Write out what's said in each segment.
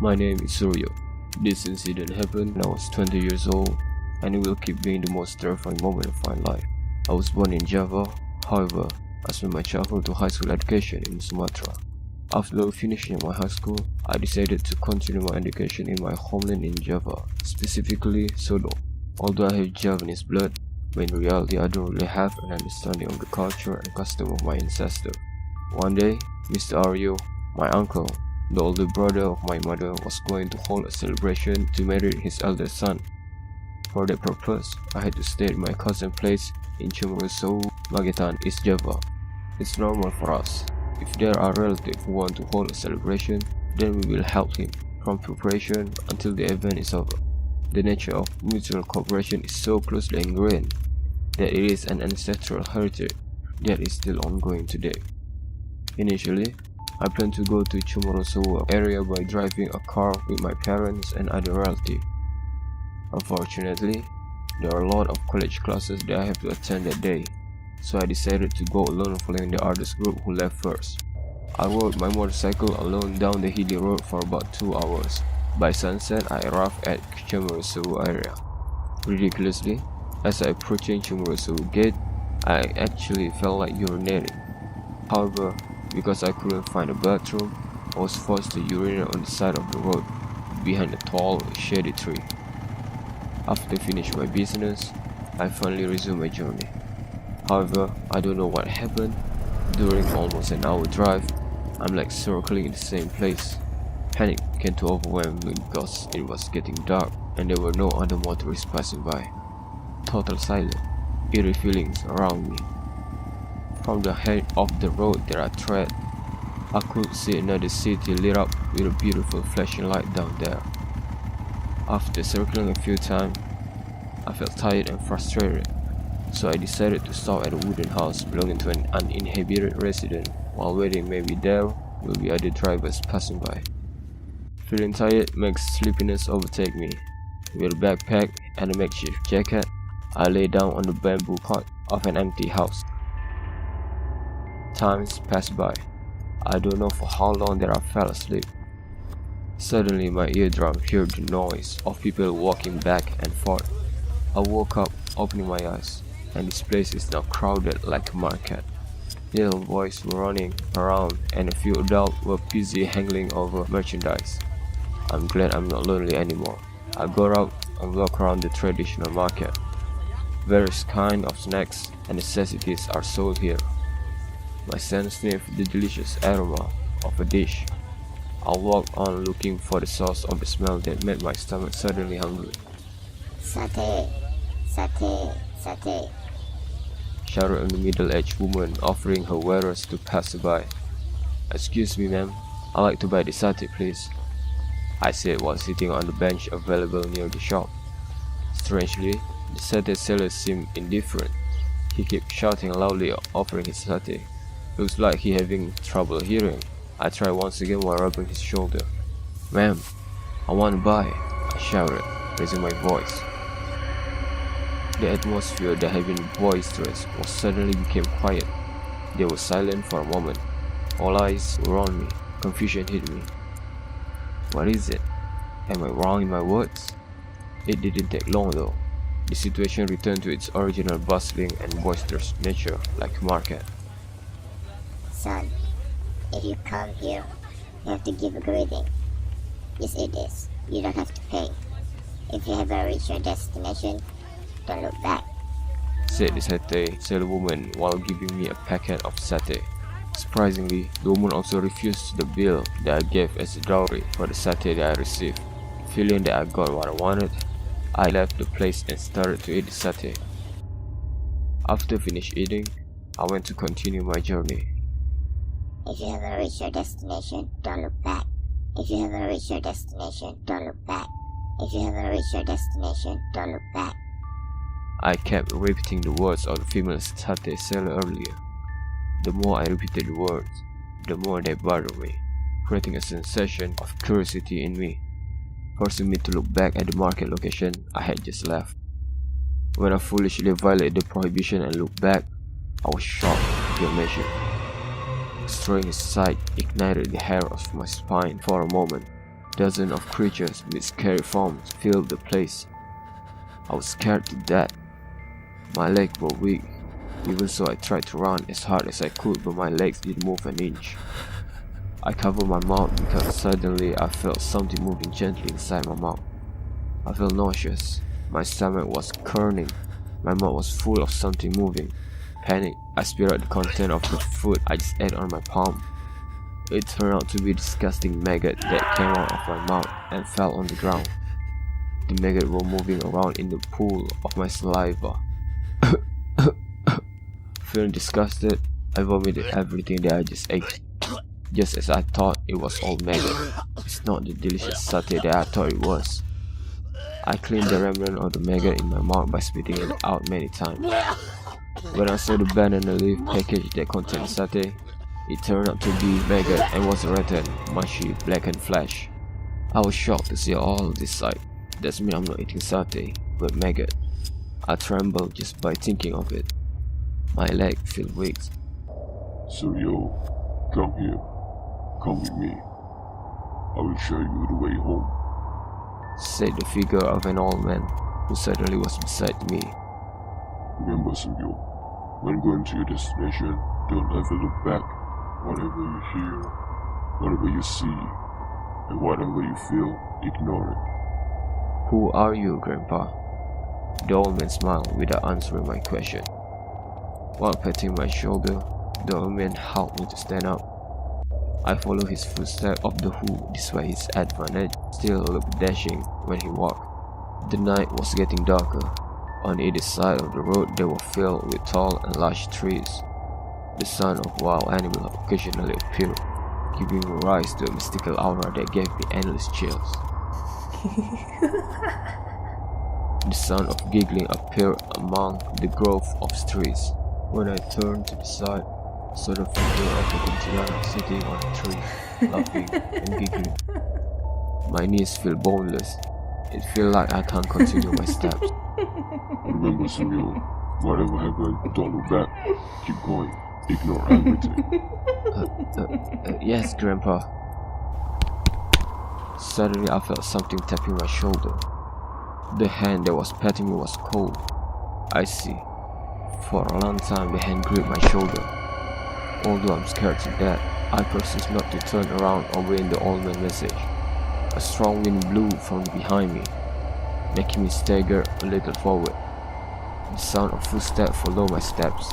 My name is Suryo. This incident happened when I was 20 years old, and it will keep being the most terrifying moment of my life. I was born in Java, however, I spent my childhood to high school education in Sumatra. After finishing my high school, I decided to continue my education in my homeland in Java, specifically Solo. Although I have Javanese blood, but in reality I don't really have an understanding of the culture and custom of my ancestors. One day, Mr. Aryo, my uncle, the older brother of my mother, was going to hold a celebration to marry his eldest son. For that purpose, I had to stay at my cousin's place in Cemeru Sewu, Magetan, East Java. It's normal for us. If there are relatives who want to hold a celebration, then we will help him, from preparation until the event is over. The nature of mutual cooperation is so closely ingrained that it is an ancestral heritage that is still ongoing today. Initially, I planned to go to Cemeru Sewu area by driving a car with my parents and other relatives. Unfortunately, there are a lot of college classes that I have to attend that day, so I decided to go alone following the others group who left first. I rode my motorcycle alone down the hilly road for about 2 hours. By sunset, I arrived at Cemeru Sewu area. Ridiculously, as I approached Cemeru Sewu gate, I actually felt like urinating. However, because I couldn't find a bathroom, I was forced to urinate on the side of the road, behind a tall, shady tree. After I finished my business, I finally resumed my journey. However, I don't know what happened. During almost an hour drive, I'm like circling in the same place. Panic began to overwhelm me because it was getting dark and there were no other motorists passing by. Total silence, eerie feelings around me. From the head of the road that I tread, I could see another city lit up with a beautiful flashing light down there. After circling a few times, I felt tired and frustrated, so I decided to stop at a wooden house belonging to an uninhabited resident. While waiting, maybe there will be other drivers passing by. Feeling tired makes sleepiness overtake me. With a backpack and a makeshift jacket, I lay down on the bamboo cot of an empty house. Times passed by. I don't know for how long that I fell asleep. Suddenly my eardrum heard the noise of people walking back and forth. I woke up, opening my eyes, and this place is now crowded like a market. Little boys were running around and a few adults were busy haggling over merchandise. I'm glad I'm not lonely anymore. I go out and walk around the traditional market. Various kinds of snacks and necessities are sold here. My sense sniffed the delicious aroma of a dish. I walked on looking for the source of the smell that made my stomach suddenly hungry. Satay, satay, satay, Shouted a middle-aged woman offering her wares to passerby. Excuse me, ma'am, I'd like to buy the satay, please, I said while sitting on the bench available near the shop. Strangely, the satay seller seemed indifferent. He kept shouting loudly, offering his satay. Looks like he having trouble hearing. I tried once again while rubbing his shoulder. Ma'am, I want to buy, I shouted, raising my voice. The atmosphere that had been boisterous was suddenly became quiet. They were silent for a moment. All eyes were on me. Confusion hit me. What is it? Am I wrong in my words? It didn't take long though. The situation returned to its original bustling and boisterous nature like a market. son. If you come here, you have to give a greeting. Yes, it is. You don't have to pay. If you haven't reached your destination, don't look back, said the satay saleswoman while giving me a packet of satay. Surprisingly, the woman also refused the bill that I gave as a dowry for the satay that I received. Feeling that I got what I wanted, I left the place and started to eat the satay. After finished eating, I went to continue my journey. If you haven't reached your destination, don't look back. If you haven't reached your destination, don't look back. If you haven't reached your destination, don't look back, I kept repeating the words of the female satay seller earlier. The more I repeated the words, the more they bothered me, creating a sensation of curiosity in me, forcing me to look back at the market location I had just left. When I foolishly violated the prohibition and looked back, I was shocked beyond measure. A strange sight ignited the hair of my spine for a moment. Dozens of creatures with scary forms filled the place. I was scared to death. My legs were weak. Even so, I tried to run as hard as I could, but my legs didn't move an inch. I covered my mouth because suddenly I felt something moving gently inside my mouth. I felt nauseous. My stomach was churning. My mouth was full of something moving. Panic, I spit out the content of the food I just ate on my palm. It turned out to be a disgusting maggot that came out of my mouth and fell on the ground. The maggot were moving around in the pool of my saliva. Feeling disgusted, I vomited everything that I just ate. Just as I thought it was all maggot. It's not the delicious satay that I thought it was. I cleaned the remnant of the maggot in my mouth by spitting it out many times. When I saw the banana leaf package that contained satay, it turned out to be maggot and was rotten, mushy, blackened flesh. I was shocked to see all of this sight. That means I'm not eating satay, but maggot. I trembled just by thinking of it. My leg felt weak. Cemeru, come here. Come with me. I will show you the way home, said the figure of an old man who suddenly was beside me. Remember, Cemeru, when going to your destination, don't ever look back. Whatever you hear, whatever you see, and whatever you feel, ignore it. Who are you, Grandpa? The old man smiled without answering my question. While patting my shoulder, the old man helped me to stand up. I followed his footsteps up the hood despite his advantage still looked dashing when he walked. The night was getting darker. On either side of the road they were filled with tall and large trees. The sound of wild animals occasionally appeared, giving rise to a mystical aura that gave me endless chills. The sound of giggling appeared among the grove of trees. When I turned to the side, I saw the figure of the kuntilanak sitting on a tree, laughing and giggling. My knees feel boneless. It feels like I can't continue my steps. Remember, Cemeru, whatever happened, don't look back. Keep going. Ignore everything. Yes, Grandpa. Suddenly I felt something tapping my shoulder. The hand that was patting me was cold. I see. For a long time the hand gripped my shoulder. Although I'm scared to death, I persist not to turn around obeying the old man's message. A strong wind blew from behind me, making me stagger a little forward. The sound of footsteps followed my steps.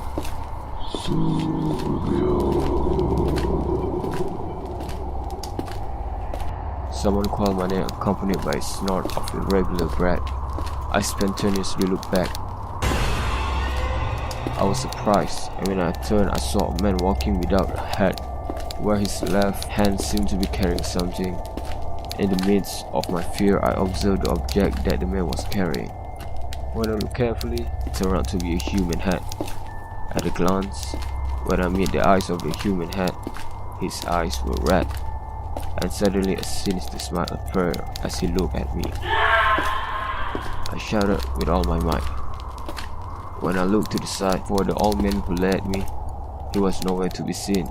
Someone called my name accompanied by a snort of irregular breath. I spontaneously looked back. I was surprised, and when I turned I saw a man walking without a hat, where his left hand seemed to be carrying something. In the midst of my fear I observed the object that the man was carrying. When I looked carefully, it turned out to be a human head. At a glance, when I met the eyes of the human head, his eyes were red, and suddenly a sinister smile appeared as he looked at me. I shouted with all my might. When I looked to the side for the old man who led me, he was nowhere to be seen.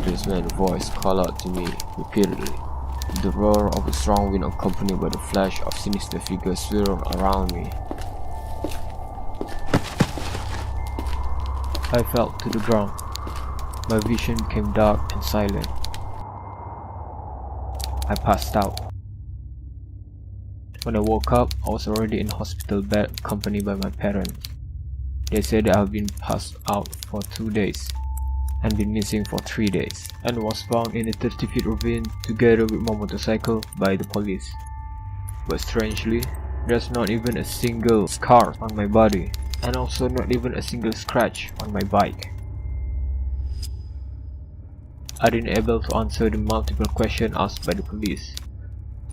This man's voice called out to me repeatedly. The roar of a strong wind accompanied by the flash of sinister figures swirled around me. I fell to the ground. My vision became dark and silent. I passed out. When I woke up, I was already in a hospital bed accompanied by my parents. They said that I've been passed out for 2 days and been missing for 3 days, and was found in a 30-feet ravine together with my motorcycle by the police. But strangely, there's not even a single scar on my body, and also not even a single scratch on my bike. I didn't able to answer the multiple questions asked by the police.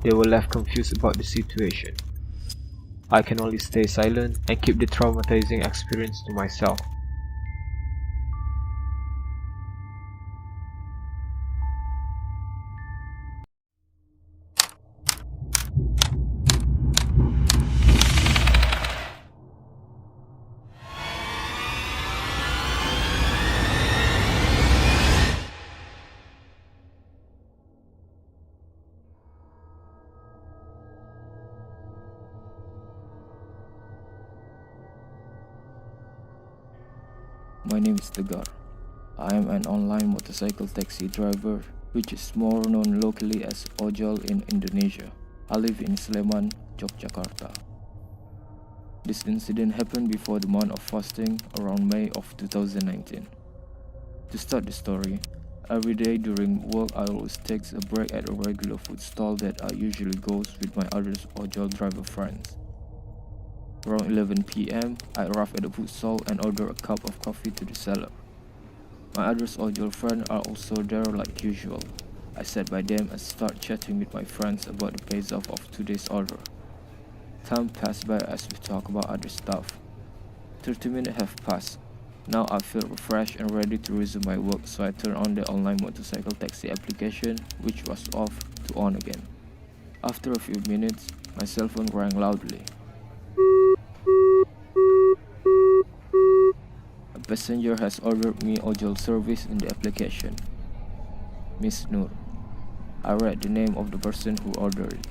They were left confused about the situation. I can only stay silent and keep the traumatizing experience to myself. My name is Tegar. I am an online motorcycle taxi driver, which is more known locally as ojol in Indonesia. I live in Sleman, Yogyakarta. This incident happened before the month of fasting around May of 2019. To start the story, every day during work I always take a break at a regular food stall that I usually go with my other ojol driver friends. Around 11 p.m, I arrive at the food stall and order a cup of coffee to the seller. My other ojol friends are also there like usual. I sat by them and start chatting with my friends about the payoff of today's order. Time passed by as we talk about other stuff. 30 minutes have passed. Now I feel refreshed and ready to resume my work, so I turn on the online motorcycle taxi application, which was off, to on again. After a few minutes, my cell phone rang loudly. A passenger has ordered me ojol service in the application. Miss Nur. I read the name of the person who ordered it.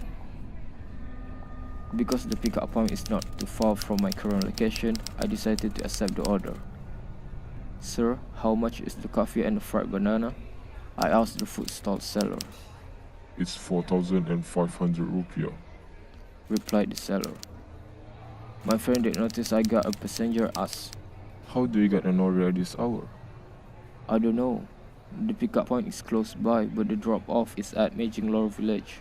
Because the pickup point is not too far from my current location, I decided to accept the order. Sir, how much is the coffee and the fried banana? I asked the food stall seller. It's 4,500 rupiah. Replied the seller. My friend did notice I got a passenger ask. How do you get an order at this hour? I don't know. The pickup point is close by, but the drop-off is at Majinglor village.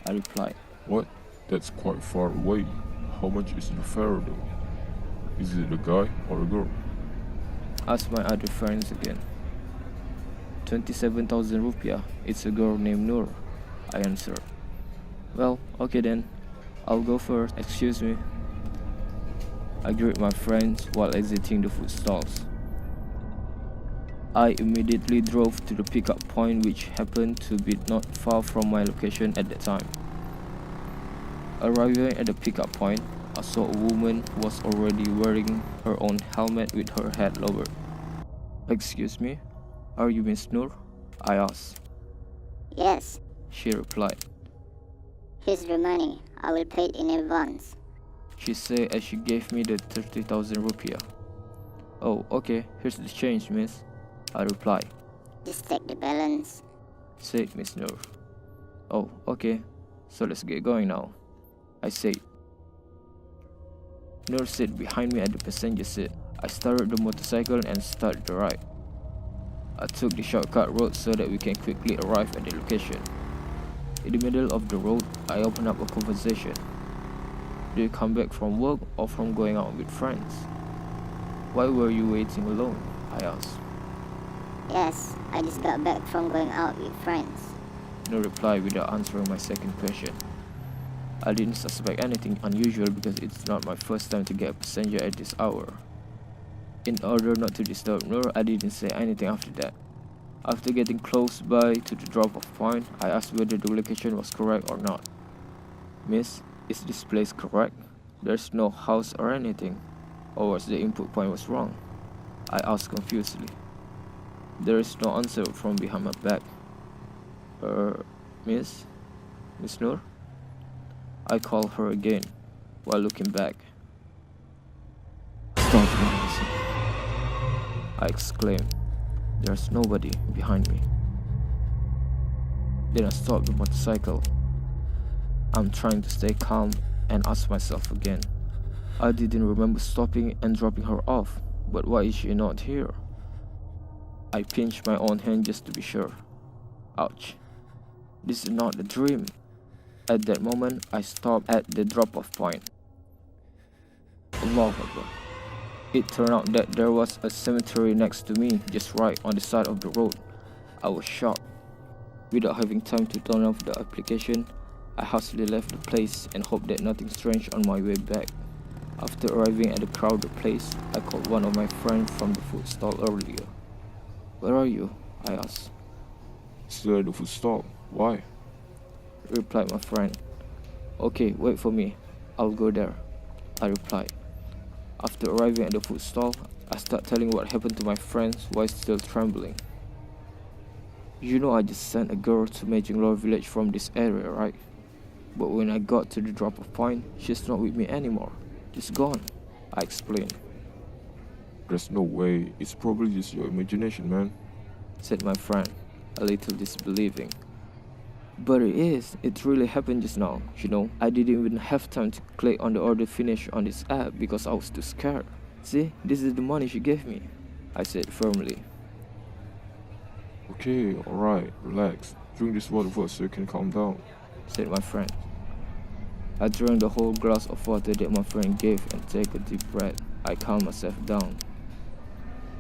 I replied. What? That's quite far away. How much is the fare though? Is it a guy or a girl? Asked my other friends again. 27,000 rupiah. It's a girl named Nur, I answered. Well, okay then. I'll go first. Excuse me. I greeted my friends while exiting the food stalls. I immediately drove to the pickup point, which happened to be not far from my location at that time. Arriving at the pickup point, I saw a woman who was already wearing her own helmet with her head lowered. Excuse me, are you Miss Nur? I asked. Yes, She replied. here's the money. I will pay it in advance. She said as she gave me the 30,000 rupiah. Oh, okay, here's the change, miss. I replied. Just take the balance. Said Miss Nur. Oh, okay, so let's get going now, I said. Nur sat behind me at the passenger seat. I started the motorcycle and started the ride. I took the shortcut road so that we can quickly arrive at the location. In the middle of the road, I opened up a conversation. Do you come back from work or from going out with friends? Why were you waiting alone? I asked. Yes, I just got back from going out with friends. Nur replied without answering my second question. I didn't suspect anything unusual because it's not my first time to get a passenger at this hour. In order not to disturb Nur, I didn't say anything after that. After getting close by to the drop-off point, I asked whether the location was correct or not. Miss, is this place correct? There's no house or anything. Or was the input point was wrong? I asked confusedly. There is no answer from behind my back. Miss? Miss Nur? I called her again, while looking back. Stop, Miss! I exclaimed. There's nobody behind me. Then I stopped the motorcycle. I'm trying to stay calm and ask myself again. I didn't remember stopping and dropping her off, but why is she not here? I pinched my own hand just to be sure. Ouch. This is not a dream. At that moment, I stopped at the drop-off point. Allahu Akbar. It turned out that there was a cemetery next to me, just right on the side of the road. I was shocked. Without having time to turn off the application, I hastily left the place and hoped that nothing strange on my way back. After arriving at the crowded place, I called one of my friends from the food stall earlier. Where are you? I asked. Still at the food stall. Why? Replied my friend. Okay, wait for me. I'll go there, I replied. After arriving at the food stall, I started telling what happened to my friends while still trembling. You know I just sent a girl to Majinglor village from this area, right? But when I got to the drop-off point, she's not with me anymore. She's gone, I explained. There's no way. It's probably just your imagination, man, said my friend, a little disbelieving. But it is. It really happened just now, you know. I didn't even have time to click on the order finish on this app because I was too scared. See, this is the money she gave me, I said firmly. Okay, alright, relax. Drink this water first so you can calm down, said my friend. I drank the whole glass of water that my friend gave and take a deep breath. I calmed myself down.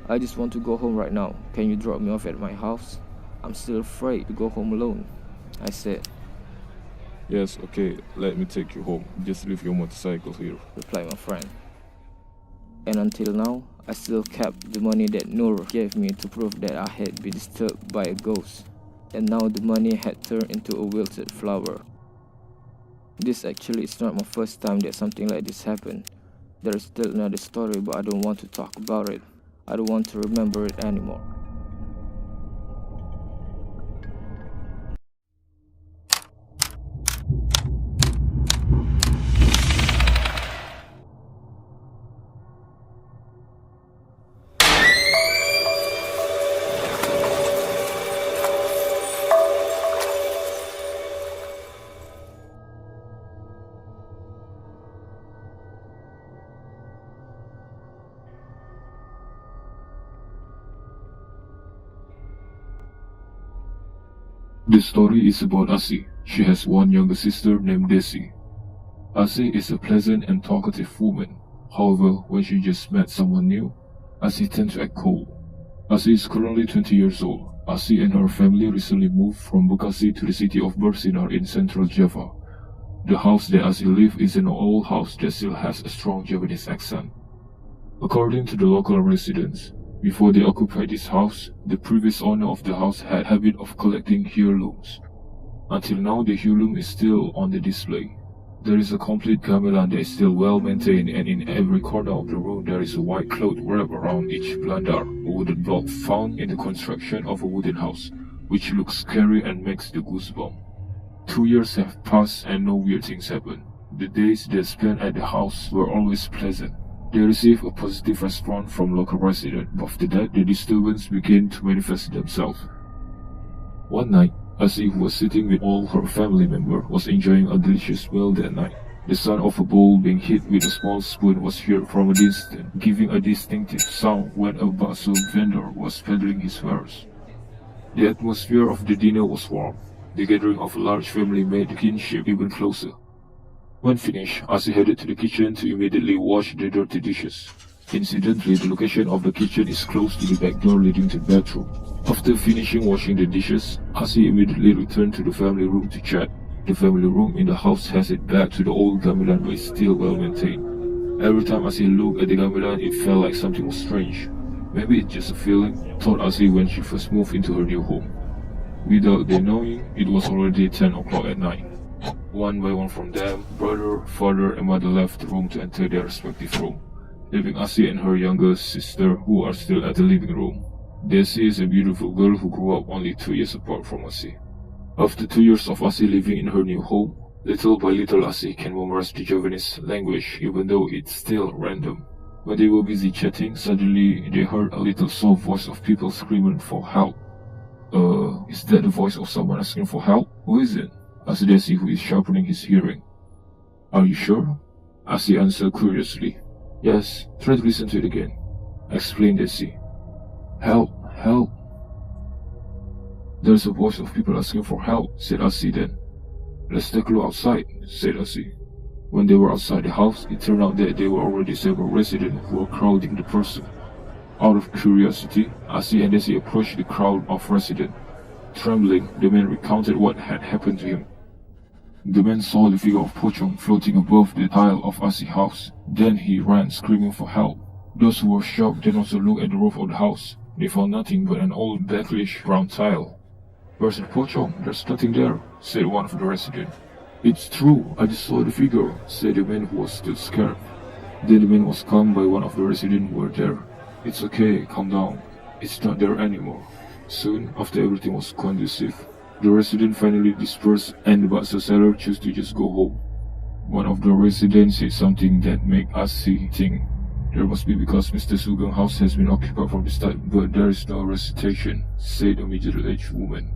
I just want to go home right now. Can you drop me off at my house? I'm still afraid to go home alone, I said. Yes, okay, let me take you home. Just leave your motorcycle here, replied my friend. And until now, I still kept the money that Noor gave me to prove that I had been disturbed by a ghost. And now the money had turned into a wilted flower. This actually is not my first time that something like this happened. There is still another story, but I don't want to talk about it. I don't want to remember it anymore. The story is about Asi. She has one younger sister named Desi. Asi is a pleasant and talkative woman. However, when she just met someone new, Asi tends to act cold. Asi is currently 20 years old. Asi and her family recently moved from Bekasi to the city of Bersinar in central Java. The house that Asi lives is an old house that still has a strong Javanese accent. According to the local residents, before they occupied this house, the previous owner of the house had a habit of collecting heirlooms. Until now, the heirloom is still on the display. There is a complete gamelan that is still well maintained, and in every corner of the room there is a white cloth wrapped around each blandar, a wooden block found in the construction of a wooden house, which looks scary and makes the goosebump. 2 years have passed and no weird things happen. The days they spent at the house were always pleasant. They received a positive response from local residents, but after that the disturbance began to manifest themselves. One night, Asi, who was sitting with all her family members, was enjoying a delicious meal that night. The sound of a bowl being hit with a small spoon was heard from a distance, giving a distinctive sound when a bakso vendor was peddling his wares. The atmosphere of the dinner was warm. The gathering of a large family made the kinship even closer. When finished, Asi headed to the kitchen to immediately wash the dirty dishes. Incidentally, the location of the kitchen is close to the back door leading to the bathroom. After finishing washing the dishes, Asi immediately returned to the family room to chat. The family room in the house has it back to the old gamelan, but is still well maintained. Every time Asi looked at the gamelan, it felt like something was strange. Maybe it's just a feeling, thought Asi when she first moved into her new home. Without their knowing, it was already 10 o'clock at night. One by one from them, brother, father, and mother left the room to enter their respective room, leaving Asi and her younger sister, who are still at the living room. Desi is a beautiful girl who grew up only 2 years apart from Asi. After 2 years of Asi living in her new home, little by little Asi can memorize the Javanese language, even though it's still random. When they were busy chatting, suddenly they heard a little soft voice of people screaming for help. Is that the voice of someone asking for help? Who is it? Asked Desi, who is sharpening his hearing. Are you sure? Asi answered curiously. Yes, try to listen to it again, explained Desi. Help, help. There's a voice of people asking for help, said Asi then. Let's take a look outside, said Asi. When they were outside the house, it turned out that there were already several residents who were crowding the person. Out of curiosity, Asi and Desi approached the crowd of residents. Trembling, the man recounted what had happened to him. The man saw the figure of Pocong floating above the tile of Asi's house. Then he ran screaming for help. Those who were shocked then also looked at the roof of the house. They found nothing but an old blackish brown tile. Where's the Pocong? There's nothing there, said one of the residents. It's true, I just saw the figure, said the man who was still scared. Then the man was calmed by one of the residents who were there. It's okay, calm down. It's not there anymore. Soon, after everything was conducive, the residents finally dispersed and the bakso seller chose to just go home. One of the residents said something that made Asi think. There must be because Mr. Sugeng's house has been occupied from the start, but there is no recitation, said a middle-aged woman.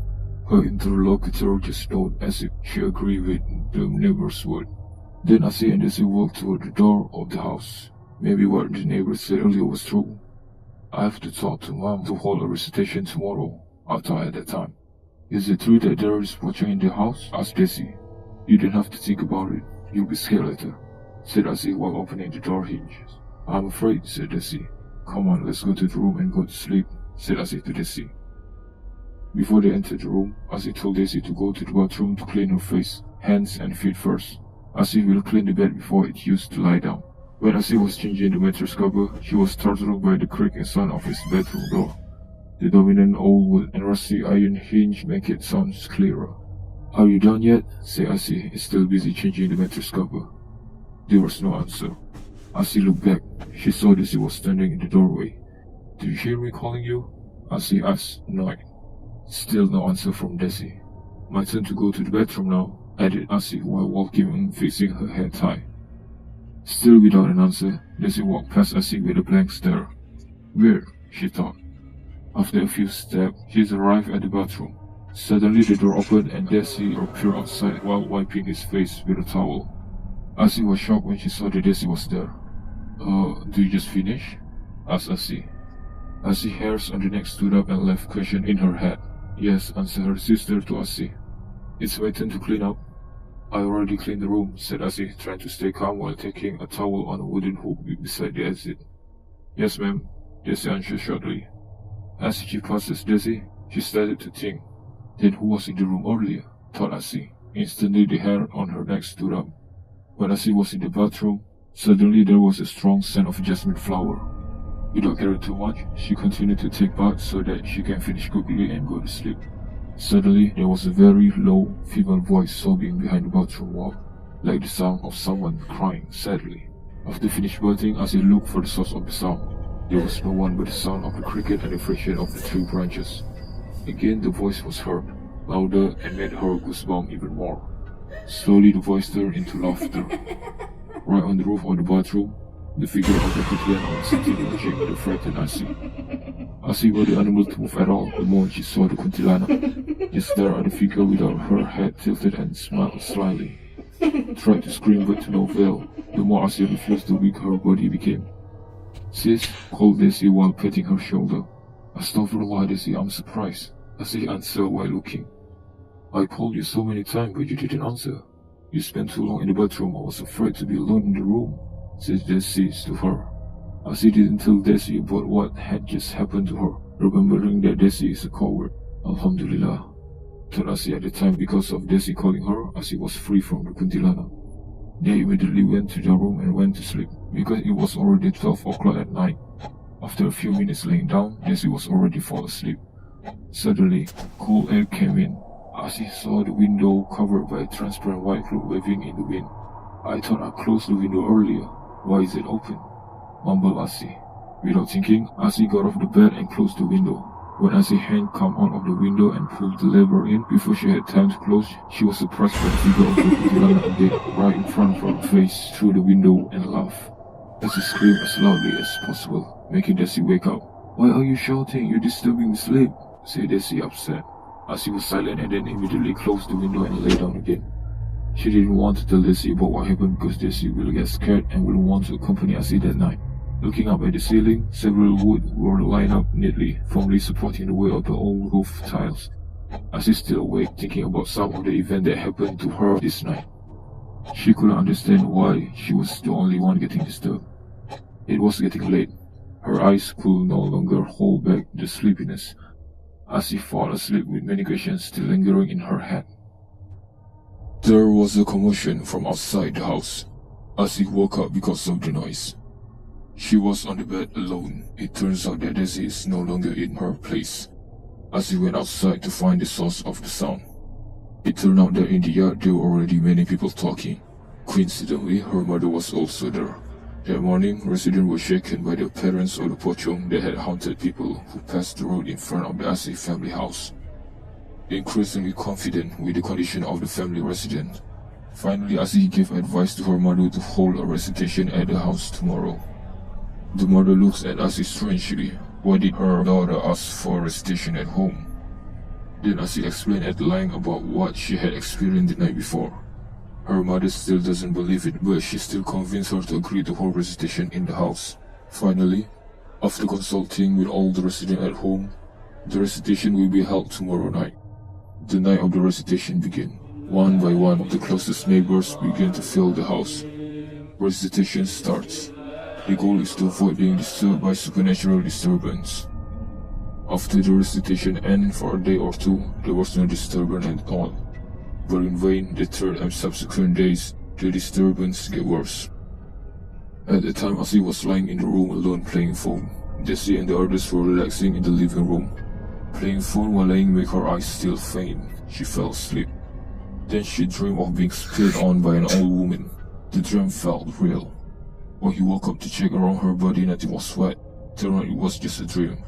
Her interlocutor just nodded as if she agreed with the neighbor's word. Then Asi and Desi walked toward the door of the house. Maybe what the neighbor said earlier was true. I have to talk to Mom to hold a recitation tomorrow, I thought at that time. Is it true that there is watching in the house? Asked Desi. You don't have to think about it. You'll be scared later, said Asi while opening the door hinges. I'm afraid, said Desi. Come on, let's go to the room and go to sleep, said Asi to Desi. Before they entered the room, Asi told Desi to go to the bathroom to clean her face, hands and feet first. Asi will clean the bed before it used to lie down. When Asi was changing the mattress cover, she was startled by the creaking sound of his bedroom door. The dominant old wood and rusty iron hinge make it sound clearer. Are you done yet? said Asi, still busy changing the mattress cover. There was no answer. Asi looked back. She saw Desi was standing in the doorway. Do you hear me calling you? Asi asked, annoyed. Still no answer from Desi. My turn to go to the bathroom now, added Asi while walking and fixing her hair tie. Still without an answer, Desi walked past Asi with a blank stare. Weird, she thought. After a few steps, she arrived at the bathroom. Suddenly the door opened and Desi appeared outside while wiping his face with a towel. Asi was shocked when she saw that Desi was there. Do you just finish? Asked Asi. Asi's hairs on the neck stood up and left question in her head. Yes, answered her sister to Asi. It's my turn to clean up. I already cleaned the room, said Asi, trying to stay calm while taking a towel on a wooden hook beside the exit. Yes, ma'am, Desi answered shortly. As she passes Desi, she started to think. Then who was in the room earlier? Thought Asi. Instantly the hair on her neck stood up. When Asi was in the bathroom, suddenly there was a strong scent of jasmine flower. Without caring too much, she continued to take baths so that she can finish quickly and go to sleep. Suddenly, there was a very low, female voice sobbing behind the bathroom wall, like the sound of someone crying sadly. After finished bathing, Asi looked for the source of the sound. There was no one but the sound of the cricket and the friction of the tree branches. Again, the voice was heard, louder and made her goosebump even more. Slowly, the voice turned into laughter. Right on the roof of the bathroom, the figure of the Kutiana was sitting watching the frightened Asi. Asi was unable to move at all the moment she saw the Kuntilana. Just stared at the figure without her head tilted and smiled slyly. Tried to scream but to no avail. The more Asi refused, the weaker her body became. Sis, called Desi while patting her shoulder. Astaghfirullah, Desi, I'm surprised, Asi answered while looking. I called you so many times but you didn't answer. You spent too long in the bathroom. I was afraid to be alone in the room, said Desi to her. Asi didn't tell Desi about what had just happened to her, remembering that Desi is a coward. Alhamdulillah, thought Asi at the time. Because of Desi calling her, Asi was free from the Kuntilana. They immediately went to their room and went to sleep, because it was already 12 o'clock at night. After a few minutes laying down, Desi was already fall asleep. Suddenly, cool air came in. Asi saw the window covered by a transparent white cloth waving in the wind. I thought I closed the window earlier. Why is it open? Mumbled Asi. Without thinking, Asi got off the bed and closed the window. When Asi's hand came out of the window and pulled the lever in before she had time to close, she was surprised by the figure of the Kuntilana again, right in front of her face through the window and laughed. Asi screamed as loudly as possible, making Desi wake up. Why are you shouting? You're disturbing me sleep, said Desi upset. Asi was silent and then immediately closed the window and lay down again. She didn't want to tell Desi about what happened because Desi will get scared and will want to accompany Asi that night. Looking up at the ceiling, several wood were lined up neatly, firmly supporting the weight of the old roof tiles. Asi still awake, thinking about some of the events that happened to her this night. She couldn't understand why she was the only one getting disturbed. It was getting late. Her eyes could no longer hold back the sleepiness. Asi fell asleep with many questions still lingering in her head. There was a commotion from outside the house. Asi woke up because of the noise. She was on the bed alone. It turns out that Desi is no longer in her place. Asi went outside to find the source of the sound. It turned out that in the yard there were already many people talking. Coincidentally, her mother was also there. That morning, residents were shaken by the appearance of the pocong that had haunted people who passed the road in front of the Asi family house. Increasingly confident with the condition of the family resident, finally Asi gave advice to her mother to hold a recitation at the house tomorrow. The mother looks at Asi strangely. Why did her daughter ask for a recitation at home? Then Asi explained at length about what she had experienced the night before. Her mother still doesn't believe it, but she still convinced her to agree to hold recitation in the house. Finally, after consulting with all the residents at home, the recitation will be held tomorrow night. The night of the recitation began. One by one, the closest neighbors begin to fill the house. Recitation starts. The goal is to avoid being disturbed by supernatural disturbance. After the recitation ended for a day or two, there was no disturbance at all. But in vain, the third and subsequent days, the disturbance get worse. At the time, Asi was lying in the room alone playing phone. Jessie and the others were relaxing in the living room. Playing phone while laying with her eyes still faint, she fell asleep. Then she dreamed of being spit on by an old woman. The dream felt real. When he woke up to check around her body, nothing was wet. Turned out it was just a dream.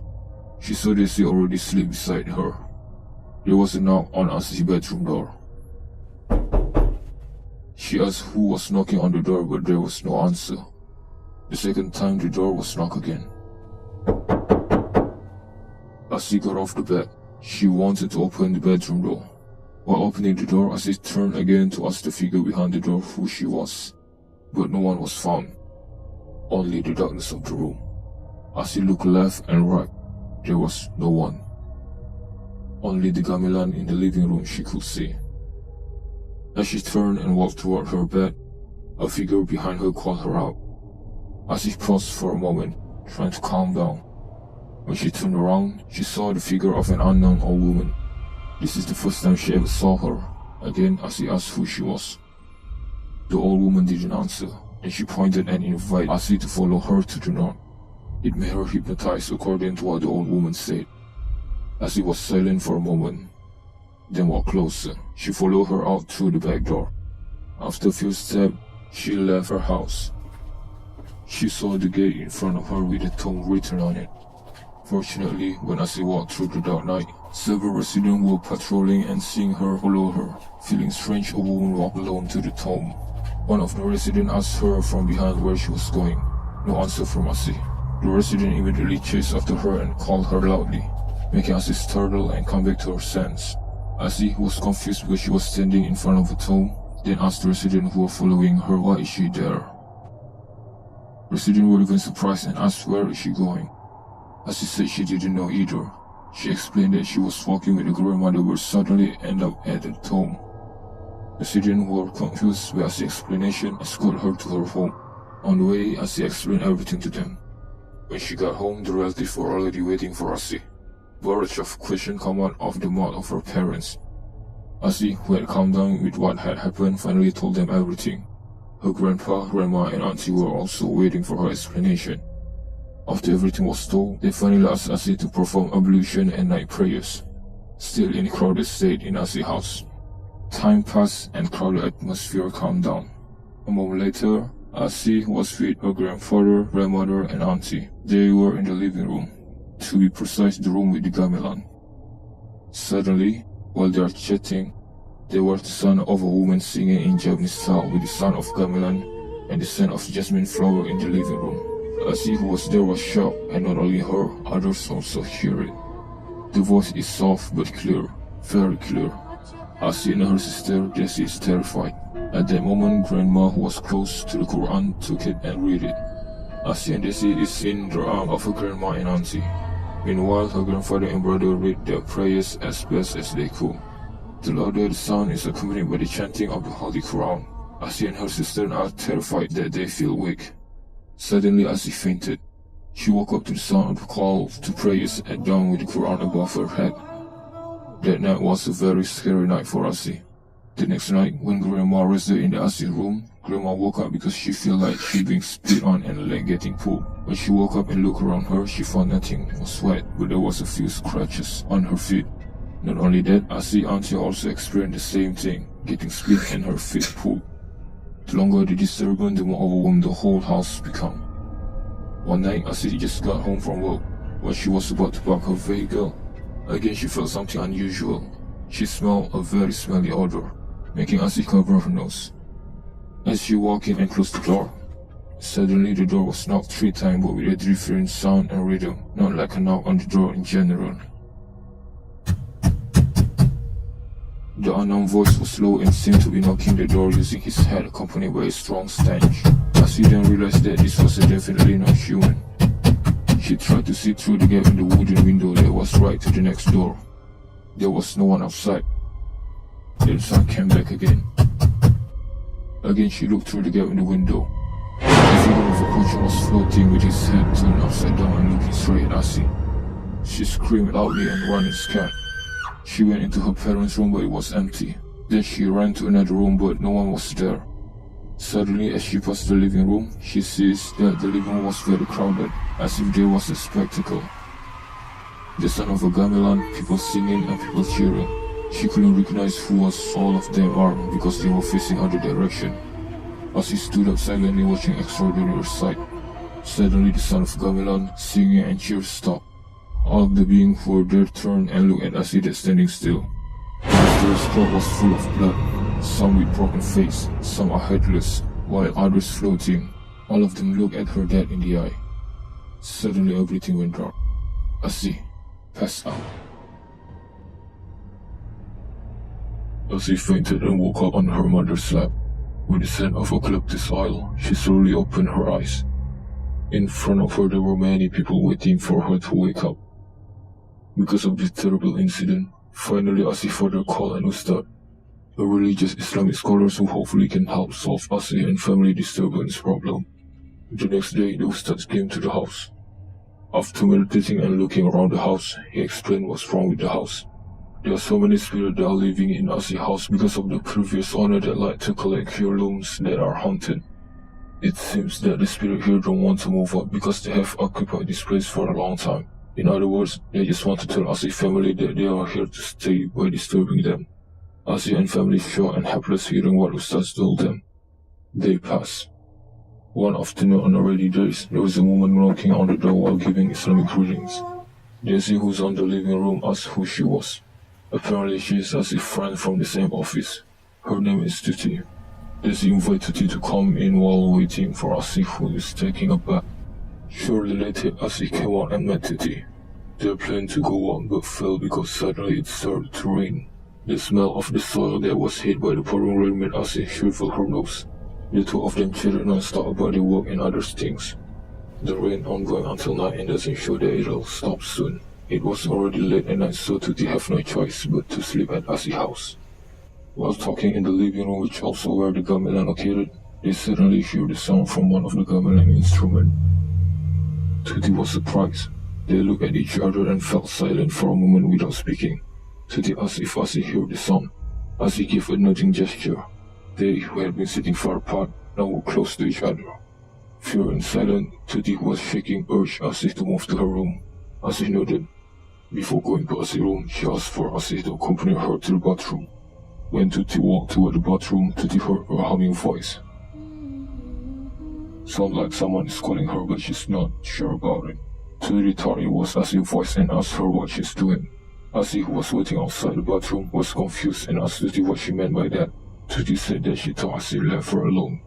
She saw Jessie already asleep beside her. There was a knock on Asi's bedroom door. She asked who was knocking on the door, but there was no answer. The second time the door was knocked again. Asi got off the bed. She wanted to open the bedroom door. While opening the door, Asi turned again to ask the figure behind the door who she was. But no one was found. Only the darkness of the room. Asi looked left and right. There was no one. Only the gamelan in the living room she could see. As she turned and walked toward her bed, a figure behind her called her out. Asi paused for a moment, trying to calm down. When she turned around, she saw the figure of an unknown old woman. This is the first time she ever saw her. Again, Asi asked who she was. The old woman didn't answer, and she pointed and invited Asi to follow her to the north. It made her hypnotized according to what the old woman said. Asi was silent for a moment, then walked closer. She followed her out through the back door. After a few steps, she left her house. She saw the gate in front of her with a tomb written on it. Fortunately, when Asi walked through the dark night, several residents were patrolling and seeing her follow her. Feeling strange, a woman walked alone to the tomb. One of the residents asked her from behind where she was going. No answer from Asi. The resident immediately chased after her and called her loudly, making Asi startle and come back to her sense. Asi was confused because she was standing in front of a tomb, then asked the resident who were following her why is she there. Residents were even surprised and asked where is she going. Asi said she didn't know either. She explained that she was walking with a grandmother but suddenly ended up at the tomb. Residents who were confused by Asi's explanation escorted her to her home. On the way, Asi explained everything to them. When she got home, the relatives were already waiting for Asi. Barrage of questions came out of the mouth of her parents. Asi, who had calmed down with what had happened, finally told them everything. Her grandpa, grandma, and auntie were also waiting for her explanation. After everything was told, they finally asked Asi to perform ablution and night prayers. Still in a crowded state in Asi's house. Time passed and crowded atmosphere calmed down. A moment later, Asi was with her grandfather, grandmother, and auntie. They were in the living room. To be precise, the room with the gamelan. Suddenly, while they are chatting, they were the sound of a woman singing in Japanese style with the sound of gamelan and the scent of jasmine flower in the living room. Asi, who was there, was shocked, and not only her, others also hear it. The voice is soft but clear, very clear. Asi and her sister Jessie is terrified. At that moment, Grandma, who was close to the Quran, took it and read it. Asi and Jessie is in the arm of her grandma and auntie. Meanwhile, her grandfather and brother read their prayers as best as they could. The louder the sound is accompanied by the chanting of the Holy Quran. Asi and her sister are terrified that they feel weak. Suddenly, Asi fainted. She woke up to the sound of the call to prayers at dawn with the Quran above her head. That night was a very scary night for Asi. The next night, when Grandma rested in the Asi's room, Grandma woke up because she felt like she being spit on and leg getting pulled. When she woke up and looked around her, she found nothing was wet, but there was a few scratches on her feet. Not only that, Asi's auntie also experienced the same thing, getting spit and her feet pulled. The longer the disturbance, the more overwhelmed the whole house became. One night, Asi just got home from work. When she was about to park her vehicle, again she felt something unusual. She smelled a very smelly odor, making Asi cover her nose. As she walked in and closed the door, Suddenly the door was knocked 3 times but with a different sound and rhythm, not like a knock on the door in general. The unknown voice was low and seemed to be knocking the door using his head accompanied by a strong stench. As he then realized that this was definitely not human. She tried to see through the gap in the wooden window that was right to the next door. There was no one outside. Then the sun came back again. Again she looked through the gap in the window. The figure of a Arjuno was floating with his head turned upside down and looking straight at Asi. She screamed loudly and ran scared. She went into her parents' room but it was empty. Then she ran to another room but no one was there. Suddenly, as she passed the living room, she sees that the living room was very crowded, as if there was a spectacle. The sound of a gamelan, people singing and people cheering. She couldn't recognize who was all of them are because they were facing other direction. As she stood up silently watching extraordinary sight, suddenly the sound of gamelan, singing and cheers stopped. All of the beings who were there turned and looked at Asi that's standing still. Their skull was full of blood, some with broken face, some are headless, while others floating. All of them looked at her dead in the eye. Suddenly everything went dark. Asi passed out. Asi fainted and woke up on her mother's lap. With the scent of eucalyptus oil, she slowly opened her eyes. In front of her there were many people waiting for her to wake up. Because of this terrible incident, finally Asi's father called an ustad, a religious Islamic scholar who hopefully can help solve Asi and family disturbance problem. The next day the ustad came to the house. After meditating and looking around the house, he explained what's wrong with the house. There are so many spirits that are living in Asi's house because of the previous owner that like to collect heirlooms that are haunted. It seems that the spirit here don't want to move out because they have occupied this place for a long time. In other words, they just want to tell Asi's family that they are here to stay by disturbing them. Asi and family shocked and helpless hearing what Ustaz told them. They passed. One afternoon on a rainy day, there was a woman knocking on the door while giving Islamic readings. Daisy, who's on the living room, asked who she was. Apparently she is Asi's friend from the same office. Her name is Tuti. Daisy invited Tuti to come in while waiting for Asi, who is taking a bath. Shortly later, Asi came out and met Tuti. They planned to go on but failed because suddenly it started to rain. The smell of the soil that was hit by the pouring rain made Asi shrivel her nose. The two of them chatted non-stop about their work and other things. The rain ongoing until night and doesn't show that it'll stop soon. It was already late at night, so Tuti have no choice but to sleep at Asi's house. While talking in the living room, which also where the gamelan located, they suddenly heard the sound from one of the gamelan instruments. Tuti was surprised. They looked at each other and fell silent for a moment without speaking. Tuti asked if Asi heard the sound. Asi gave a nodding gesture. They, who had been sitting far apart, now were close to each other. Fear and silent, Tuti, who was shaking, urged Asi to move to her room. Asi nodded. Before going to Asi's room, she asked for Asi to accompany her to the bathroom. When Tuti walked toward the bathroom, Tuti heard a humming voice. Sounds like someone is calling her, but she's not sure about it. Tuti thought it was Asi's voice and asked her what she's doing. Asi, who was waiting outside the bathroom, was confused and asked Tuti what she meant by that. Tuti said that she thought Asi left her alone.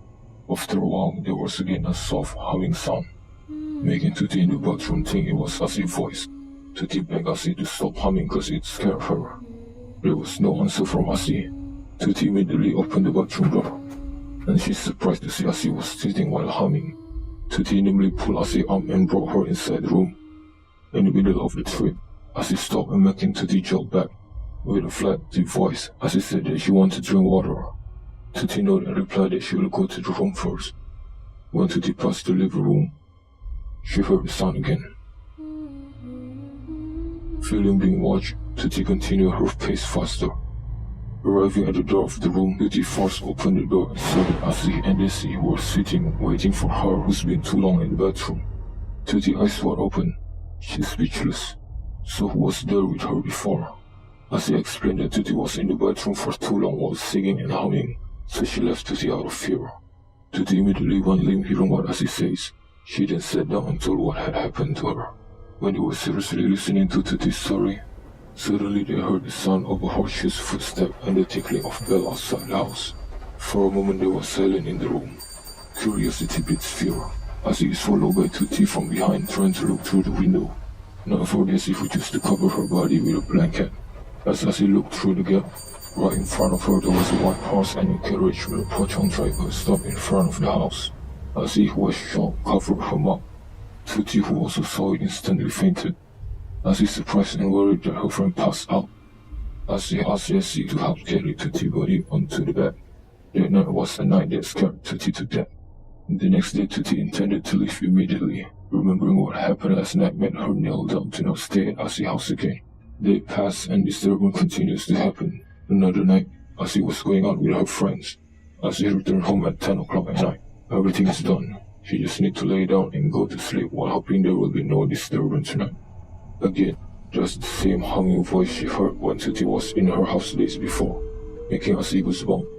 After a while, there was again a soft humming sound, making Tuti in the bathroom think it was Asi's voice. Tuti begged Asi to stop humming because it scared her. There was no answer from Asi. Tuti immediately opened the bathroom door, and she's surprised to see Asi was sitting while humming. Tuti nimbly pulled Asi up and brought her inside the room. In the middle of the trip, Asi stopped and making Tuti jolt back. With a flat, deep voice, Asi said that she wanted to drink water. Tuti nodded and replied that she will go to the room first. When Tuti passed the living room, she heard the sound again. Feeling being watched, Tuti continued her pace faster. Arriving at the door of the room, Tuti forced open the door and saw that Asi and Daisy were sitting, waiting for her who's been too long in the bathroom. Tuti eyes wide open. She's speechless. So who was there with her before? Asi explained that Tuti was in the bathroom for too long while singing and humming, so she left Tuti out of fear. Tuti immediately went limp hearing what Asi says. She then sat down and told what had happened to her. When they were seriously listening to Tuti's story, suddenly they heard the sound of a horse's footstep and the tickling of bell outside the house. For a moment they were silent in the room. Curiosity beats fear, as he is followed by Tutti from behind trying to look through the window. Not for this, if we choose to cover her body with a blanket. As he looked through the gap, right in front of her there was a white horse and a carriage with a pocong driver stopped in front of the house. As he who was shocked covered her mouth. Tutti, who also saw it, instantly fainted. As he surprised and worried that her friend passed out. As he asked Jesse to help carry Tutti's body onto the bed. That night was a night that scared Tutti to death. The next day Tutti intended to leave immediately. Remembering what happened last night made her kneel down to not stay at Asi's house again. Day passed and disturbance continues to happen. Another night, Asi was going out with her friends. Asi returned home at 10 o'clock at night. Everything is done. She just needs to lay down and go to sleep while hoping there will be no disturbance tonight. Again, just the same humming voice she heard when Tutti was in her house days before, making Asi goosebumps.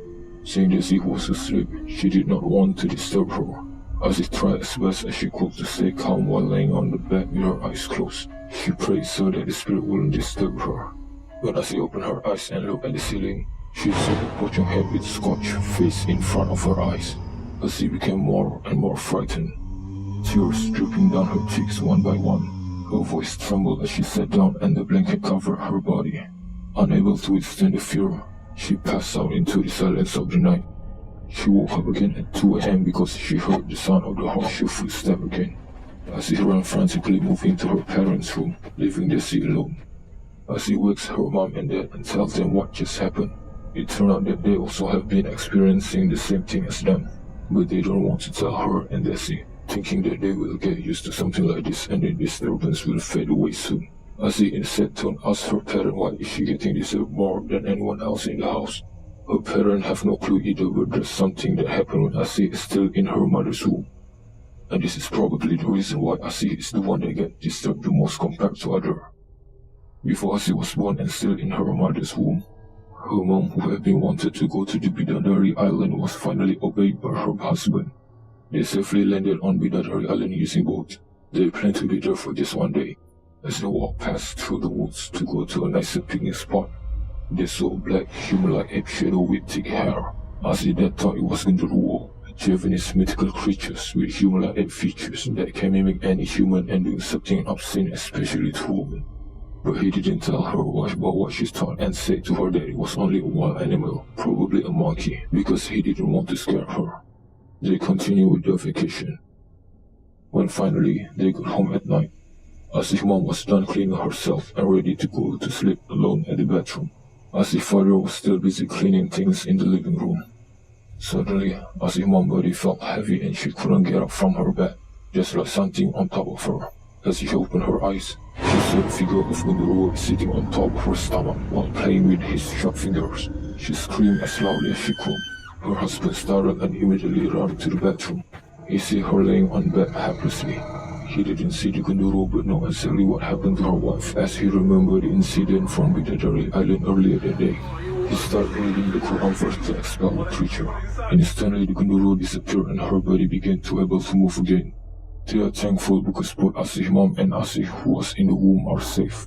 Saying that she was asleep, she did not want to disturb her. Asi tried as best as she could to stay calm while laying on the bed with her eyes closed. She prayed so that the spirit wouldn't disturb her. When Asi opened her eyes and looked at the ceiling, she saw the pocong head with scorched face in front of her eyes. Asi became more and more frightened, tears dripping down her cheeks one by one. Her voice trembled as she sat down and the blanket covered her body. Unable to withstand the fear, she passed out into the silence of the night. She woke up again at 2 a.m. because she heard the sound of the horseshoe footstep again. Asi ran frantically, moving to her parents' room, leaving Jesse alone. Asi wakes her mom and dad and tells them what just happened. It turned out that they also have been experiencing the same thing as them, but they don't want to tell her and Jesse, thinking that they will get used to something like this and the disturbance will fade away soon. Asi in a sad tone asks her parent why is she getting disturbed more than anyone else in the house. Her parents have no clue either, but there's something that happened when Asi is still in her mother's womb. And this is probably the reason why Asi is the one that gets disturbed the most compared to others. Before Asi was born and still in her mother's womb, her mom, who had been wanted to go to the Bidadari Island, was finally obeyed by her husband. They safely landed on Bidadari Island using boat. They planned to be there for just one day. As they walked past through the woods to go to a nicer picnic spot, they saw a black, human-like ape shadow with thick hair. Asi then thought it was Genderuwo, Japanese mythical creatures with human-like ape features that can mimic any human and do something obscene, especially to women. But he didn't tell her about what she thought and said to her that it was only a wild animal, probably a monkey, because he didn't want to scare her. They continued with their vacation. When finally they got home at night, Asi's mom was done cleaning herself and ready to go to sleep alone at the bedroom. Asi's father was still busy cleaning things in the living room. Suddenly, Asi's mom's body felt heavy and she couldn't get up from her bed, just like something on top of her. As she opened her eyes, she saw the figure of Genderuwo sitting on top of her stomach while playing with his sharp fingers. She screamed as loudly as she could. Her husband startled and immediately ran to the bedroom. He saw her laying on bed helplessly. He didn't see the Genderuwo but knew exactly what happened to her wife, as he remembered the incident from Bidadari Island earlier that day. He started reading the Quran verse to expel the creature. Instantly the Genderuwo disappeared and her body began to able to move again. They are thankful because both Asi's mom and Asi, who was in the womb, are safe.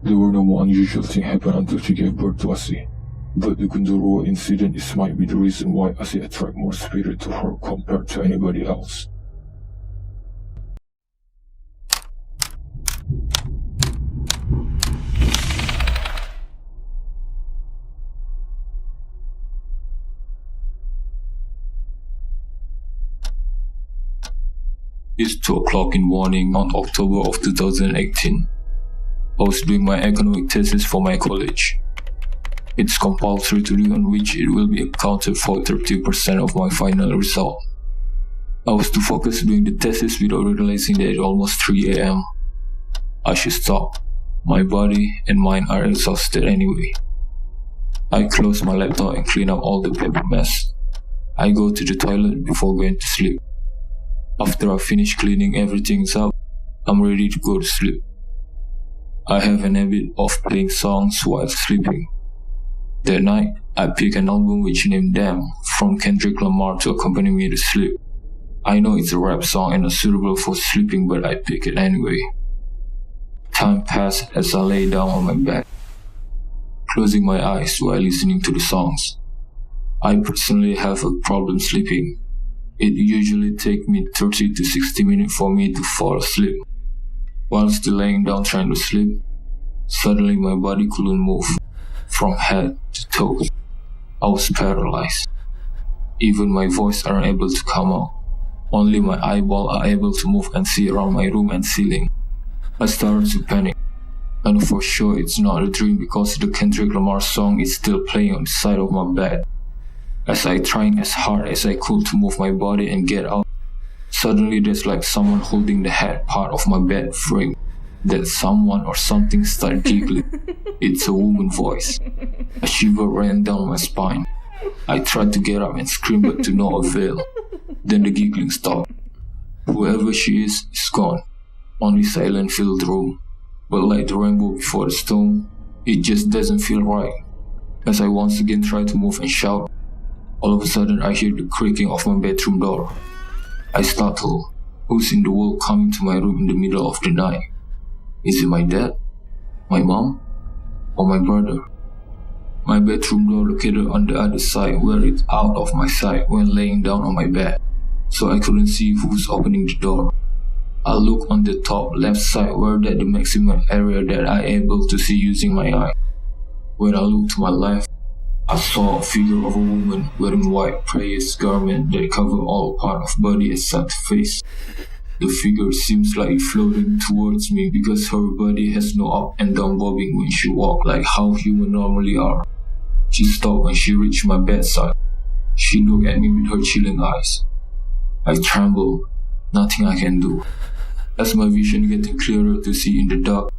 There were no more unusual things happen until she gave birth to Asi. But the Genderuwo incident might be the reason why Asi attracted more spirit to her compared to anybody else. It's 2 o'clock in the morning on October of 2018. I was doing my economic thesis for my college. It's compulsory to do, on which it will be accounted for 30% of my final result. I was too focused doing the thesis without realizing that it's almost 3 a.m. I should stop. My body and mind are exhausted anyway. I close my laptop and clean up all the paper mess. I go to the toilet before going to sleep. After I finish cleaning everything up, I'm ready to go to sleep. I have an habit of playing songs while sleeping. That night, I picked an album which named Damn from Kendrick Lamar to accompany me to sleep. I know it's a rap song and not suitable for sleeping, but I pick it anyway. Time passed as I lay down on my bed, closing my eyes while listening to the songs. I personally have a problem sleeping. It usually takes me 30 to 60 minutes for me to fall asleep. While still laying down trying to sleep, suddenly my body couldn't move, from head to toes. I was paralyzed. Even my voice aren't able to come out. Only my eyeball are able to move and see around my room and ceiling. I started to panic. I know for sure it's not a dream because the Kendrick Lamar song is still playing on the side of my bed. As I tried as hard as I could to move my body and get out, suddenly there's like someone holding the head part of my bed frame. That someone or something started giggling. It's a woman's voice. A shiver ran down my spine. I tried to get up and scream but to no avail. Then the giggling stopped. Whoever she is gone. Only silence filled the room. But like the rainbow before the storm, it just doesn't feel right. As I once again try to move and shout, all of a sudden I hear the creaking of my bedroom door. I startle. Who's in the world coming to my room in the middle of the night? Is it my dad? My mom? Or my brother? My bedroom door located on the other side where it's out of my sight when laying down on my bed, so I couldn't see who's opening the door. I look on the top left side where that's the maximum area that I'm able to see using my eye. When I look to my left, I saw a figure of a woman wearing white prayer's garment that covered all part of body except face. The figure seems like floating towards me because her body has no up and down bobbing when she walks like how humans normally are. She stopped when she reached my bedside. She looked at me with her chilling eyes. I trembled. Nothing I can do. As my vision getting clearer to see in the dark,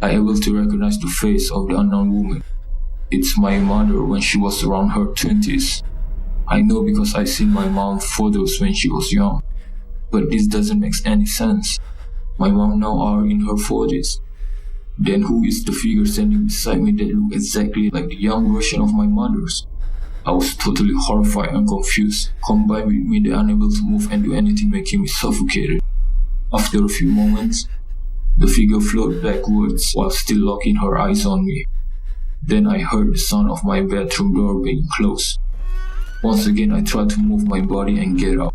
I able to recognize the face of the unknown woman. It's my mother when she was around her 20s. I know because I seen my mom's photos when she was young. But this doesn't make any sense. My mom now are in her 40s. Then who is the figure standing beside me that look exactly like the young version of my mother's? I was totally horrified and confused, combined with me that unable to move and do anything making me suffocated. After a few moments, the figure floated backwards while still locking her eyes on me. Then I heard the sound of my bedroom door being closed. Once again I tried to move my body and get up.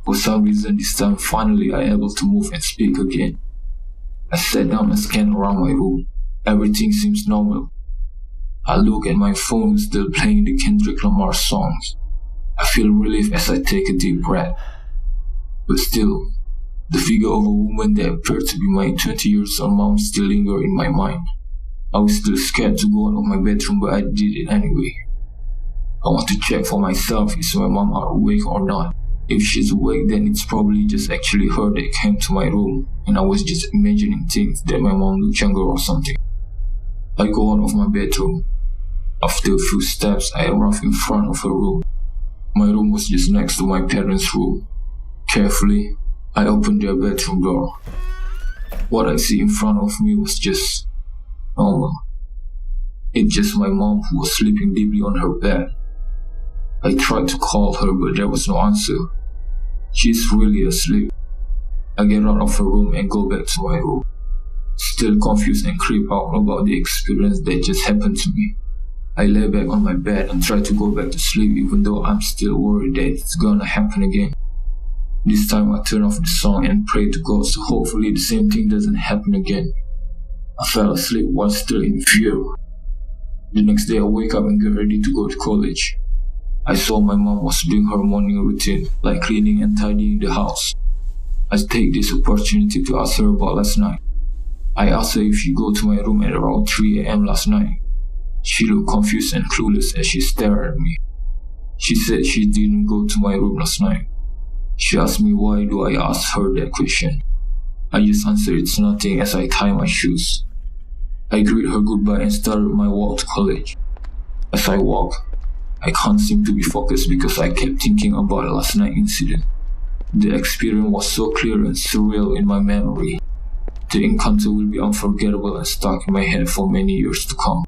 For some reason this time finally I able to move and speak again. I sat down and scanned around my room. Everything seems normal. I look at my phone still playing the Kendrick Lamar songs. I feel relief as I take a deep breath. But still, the figure of a woman that appeared to be my 20 years old mom still lingered in my mind. I was still scared to go out of my bedroom but I did it anyway. I want to check for myself if my mom are awake or not. If she's awake, then it's probably just actually her that came to my room and I was just imagining things that my mom looked younger or something. I go out of my bedroom. After a few steps, I arrive in front of her room. My room was just next to my parents' room. Carefully, I opened their bedroom door. What I see in front of me was just normal. It's just my mom who was sleeping deeply on her bed. I tried to call her but there was no answer. She's really asleep. I get out of her room and go back to my room. Still confused and creeped out about the experience that just happened to me. I lay back on my bed and try to go back to sleep even though I'm still worried that it's gonna happen again. This time I turn off the song and pray to God so hopefully the same thing doesn't happen again. I fell asleep while still in fear. The next day I wake up and get ready to go to college. I saw my mom was doing her morning routine, like cleaning and tidying the house. I take this opportunity to ask her about last night. I asked her if she go to my room at around 3 a.m. last night. She looked confused and clueless as she stared at me. She said she didn't go to my room last night. She asked me why do I ask her that question. I just answered it's nothing as I tie my shoes. I greet her goodbye and started my walk to college. As I walk, I can't seem to be focused because I kept thinking about last night's incident. The experience was so clear and surreal in my memory. The encounter will be unforgettable and stuck in my head for many years to come.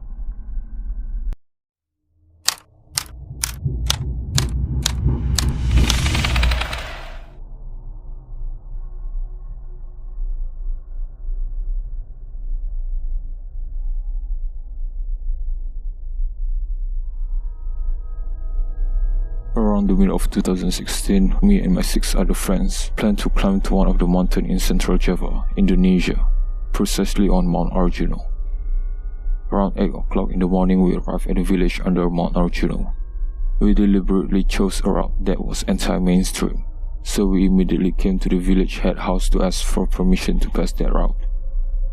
Around Around the middle of 2016, me and my 6 other friends planned to climb to one of the mountains in central Java, Indonesia, precisely on Mount Arjuno. Around 8 o'clock in the morning, we arrived at a village under Mount Arjuno. We deliberately chose a route that was anti-mainstream, so we immediately came to the village head house to ask for permission to pass that route.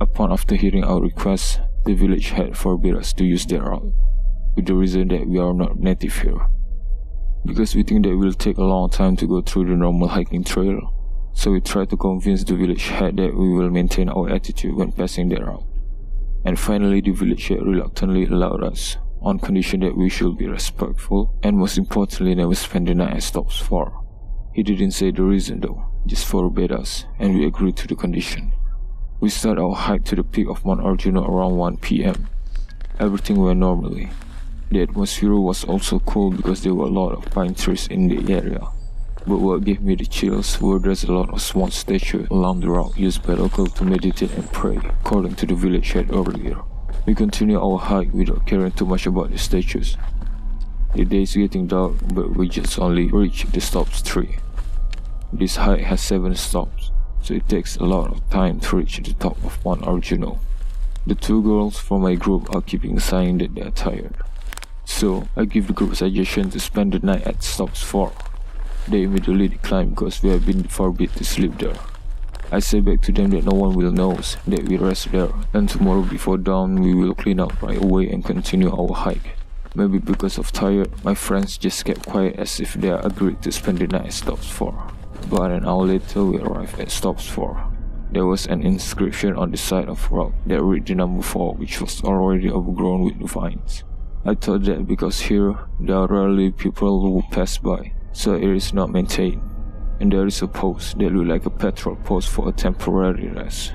After hearing our request, the village head forbade us to use that route, with the reason that we are not native here. Because we think that it will take a long time to go through the normal hiking trail, so we tried to convince the village head that we will maintain our attitude when passing that route. And finally, the village head reluctantly allowed us, on condition that we should be respectful and most importantly never spend the night at stops 4. He didn't say the reason though, just forbade us, and we agreed to the condition. We started our hike to the peak of Mount Arjuno around 1 PM. Everything went normally. The atmosphere was also cool because there were a lot of pine trees in the area. But what gave me the chills were there's a lot of small statues along the route used by locals to meditate and pray, according to the village head earlier. We continued our hike without caring too much about the statues. The day is getting dark, but we just only reached the stops 3. This hike has 7 stops, so it takes a lot of time to reach the top of Mount Arjuno. The 2 girls from my group are keeping saying that they are tired. So, I give the group a suggestion to spend the night at stops 4. They immediately decline because we have been forbidden to sleep there. I say back to them that no one will know that we rest there, and tomorrow before dawn we will clean up right away and continue our hike. Maybe because of tired, my friends just kept quiet as if they agreed to spend the night at stops 4. About an hour later we arrived at stops 4. There was an inscription on the side of the rock that read the number 4, which was already overgrown with vines. I thought that because here there are rarely people who pass by, so it is not maintained, and there is a post that looks like a patrol post for a temporary rest.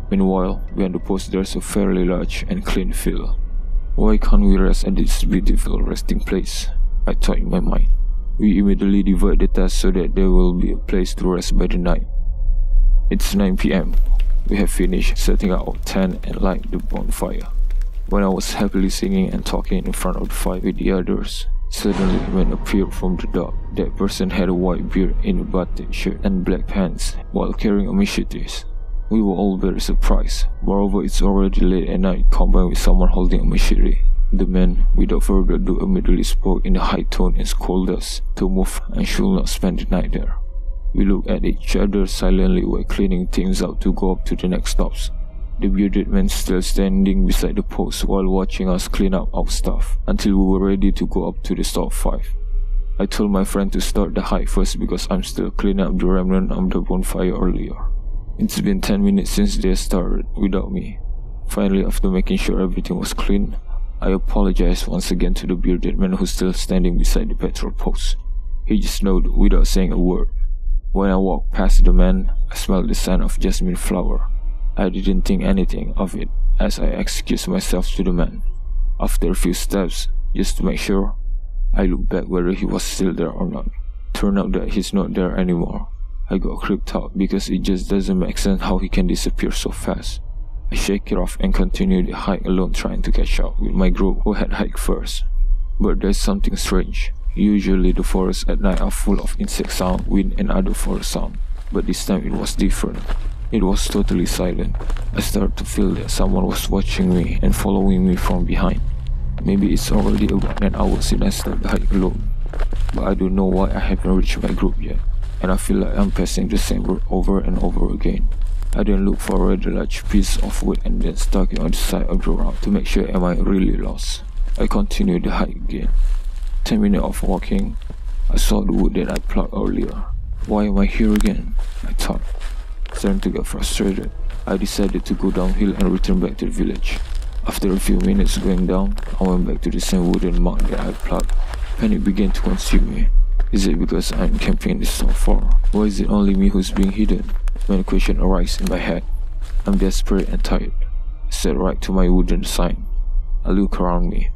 Meanwhile, behind the post there is a fairly large and clean field. Why can't we rest at this beautiful resting place? I thought in my mind. We immediately divide the task so that there will be a place to rest by the night. It's 9 PM. We have finished setting out our tent and light the bonfire. When I was happily singing and talking in front of the fire with the others, suddenly a man appeared from the dark. That person had a white beard in a batik shirt and black pants while carrying a machete. We were all very surprised. Moreover, it's already late at night combined with someone holding a machete. The man, without further ado, immediately spoke in a high tone and scolded us to move and should not spend the night there. We looked at each other silently while cleaning things out to go up to the next stops. The bearded man still standing beside the post while watching us clean up our stuff until we were ready to go up to the stop 5. I told my friend to start the hike first because I'm still cleaning up the remnant of the bonfire earlier. It's been 10 minutes since they started without me. Finally, after making sure everything was clean, I apologized once again to the bearded man who's still standing beside the petrol post. He just nodded without saying a word. When I walked past the man, I smelled the scent of jasmine flower. I didn't think anything of it as I excused myself to the man. After a few steps, just to make sure, I looked back whether he was still there or not. Turned out that he's not there anymore. I got creeped out because it just doesn't make sense how he can disappear so fast. I shake it off and continue the hike alone trying to catch up with my group who had hiked first. But there's something strange. Usually the forests at night are full of insect sound, wind and other forest sound. But this time it was different. It was totally silent. I started to feel that someone was watching me and following me from behind. Maybe it's already about an hour since I started the hike alone. But I don't know why I haven't reached my group yet. And I feel like I'm passing the same road over and over again. I then look for a rather large piece of wood and then stuck it on the side of the route to make sure am I really lost. I continued the hike again. 10 minutes of walking, I saw the wood that I plucked earlier. Why am I here again? I thought. Starting to get frustrated, I decided to go downhill and return back to the village. After a few minutes going down, I went back to the same wooden mark that I plucked. Panic began to consume me. Is it because I'm camping in this so far? Why is it only me who's being hidden? Many questions arise in my head. I'm desperate and tired. I sat right to my wooden sign. I look around me.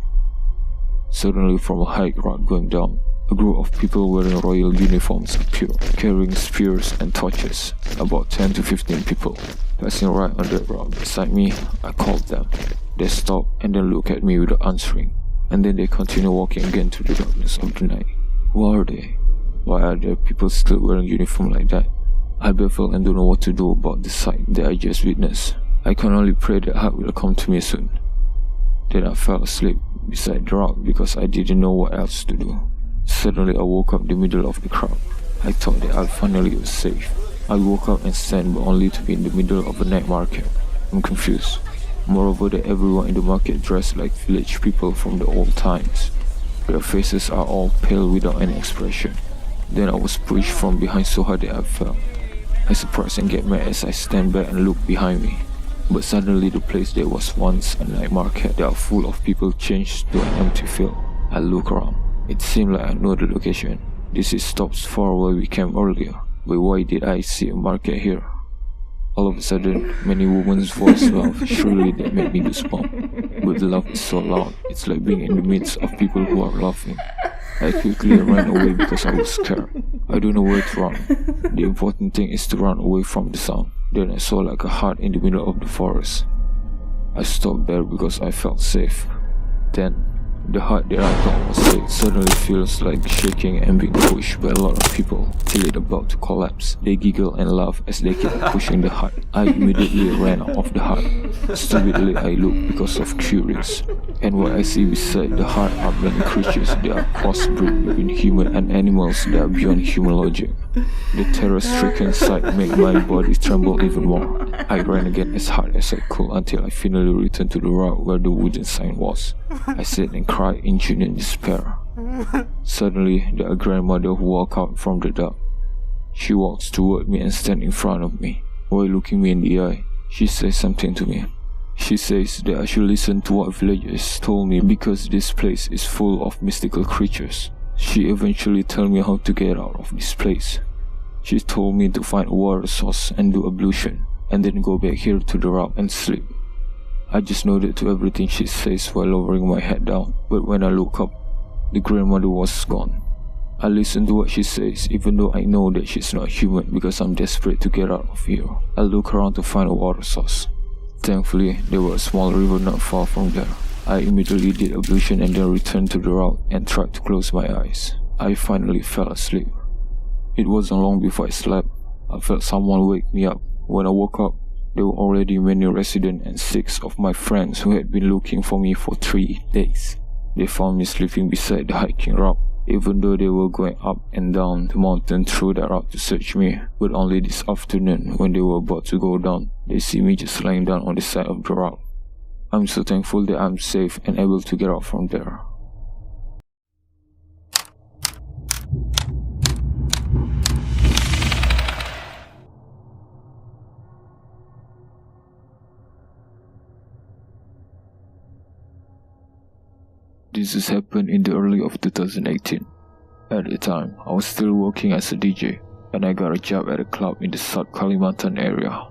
Suddenly from a hike route going down, a group of people wearing royal uniforms appear, carrying spears and torches. About 10 to 15 people. Passing right on the road beside me, I called them. They stopped and then looked at me without answering, and then they continued walking again through the darkness of the night. Who are they? Why are there people still wearing uniform like that? I baffled and don't know what to do about the sight that I just witnessed. I can only pray that help will come to me soon. Then I fell asleep beside the rock because I didn't know what else to do. Suddenly I woke up in the middle of the crowd. I thought that I finally was safe. I woke up and stand, but only to be in the middle of a night market. I'm confused. Moreover, that everyone in the market dressed like village people from the old times. Their faces are all pale without any expression. Then I was pushed from behind so hard that I fell. I surprised and get mad as I stand back and look behind me. But suddenly the place that was once a night market that are full of people changed to an empty field. I look around. It seemed like I know the location. This is stops far where we came earlier. But why did I see a market here? All of a sudden, many women's voices laughed shrilly that made me goosebump. But the laugh is so loud, it's like being in the midst of people who are laughing. I quickly ran away because I was scared. I don't know where to run. The important thing is to run away from the sound. Then I saw like a hut in the middle of the forest. I stopped there because I felt safe. Then, the hut that I thought was safe suddenly feels like shaking and being pushed by a lot of people till it's about to collapse. They giggle and laugh as they keep pushing the hut. I immediately ran out of the hut. Stupidly I look because of curious. And what I see beside the hut are many creatures that are crossbred between human and animals that are beyond human logic. The terror-stricken sight made my body tremble even more. I ran again as hard as I could until I finally returned to the route where the wooden sign was. I sat and cried in genuine despair. Suddenly, a grandmother walked out from the dark. She walks toward me and stands in front of me. While looking me in the eye, she says something to me. She says that I should listen to what villagers told me because this place is full of mystical creatures. She eventually told me how to get out of this place. She told me to find a water source and do ablution, and then go back here to the rock and sleep. I just nodded to everything she says while lowering my head down, but when I look up, the grandmother was gone. I listen to what she says even though I know that she's not human because I'm desperate to get out of here. I look around to find a water source. Thankfully, there was a small river not far from there. I immediately did ablution and then returned to the rock and tried to close my eyes. I finally fell asleep. It wasn't long before I slept. I felt someone wake me up. When I woke up, there were already many residents and 6 of my friends who had been looking for me for 3 days. They found me sleeping beside the hiking route, even though they were going up and down the mountain through that route to search me. But only this afternoon, when they were about to go down, they see me just lying down on the side of the route. I'm so thankful that I'm safe and able to get out from there. This has happened in the early of 2018. At the time, I was still working as a DJ, and I got a job at a club in the South Kalimantan area.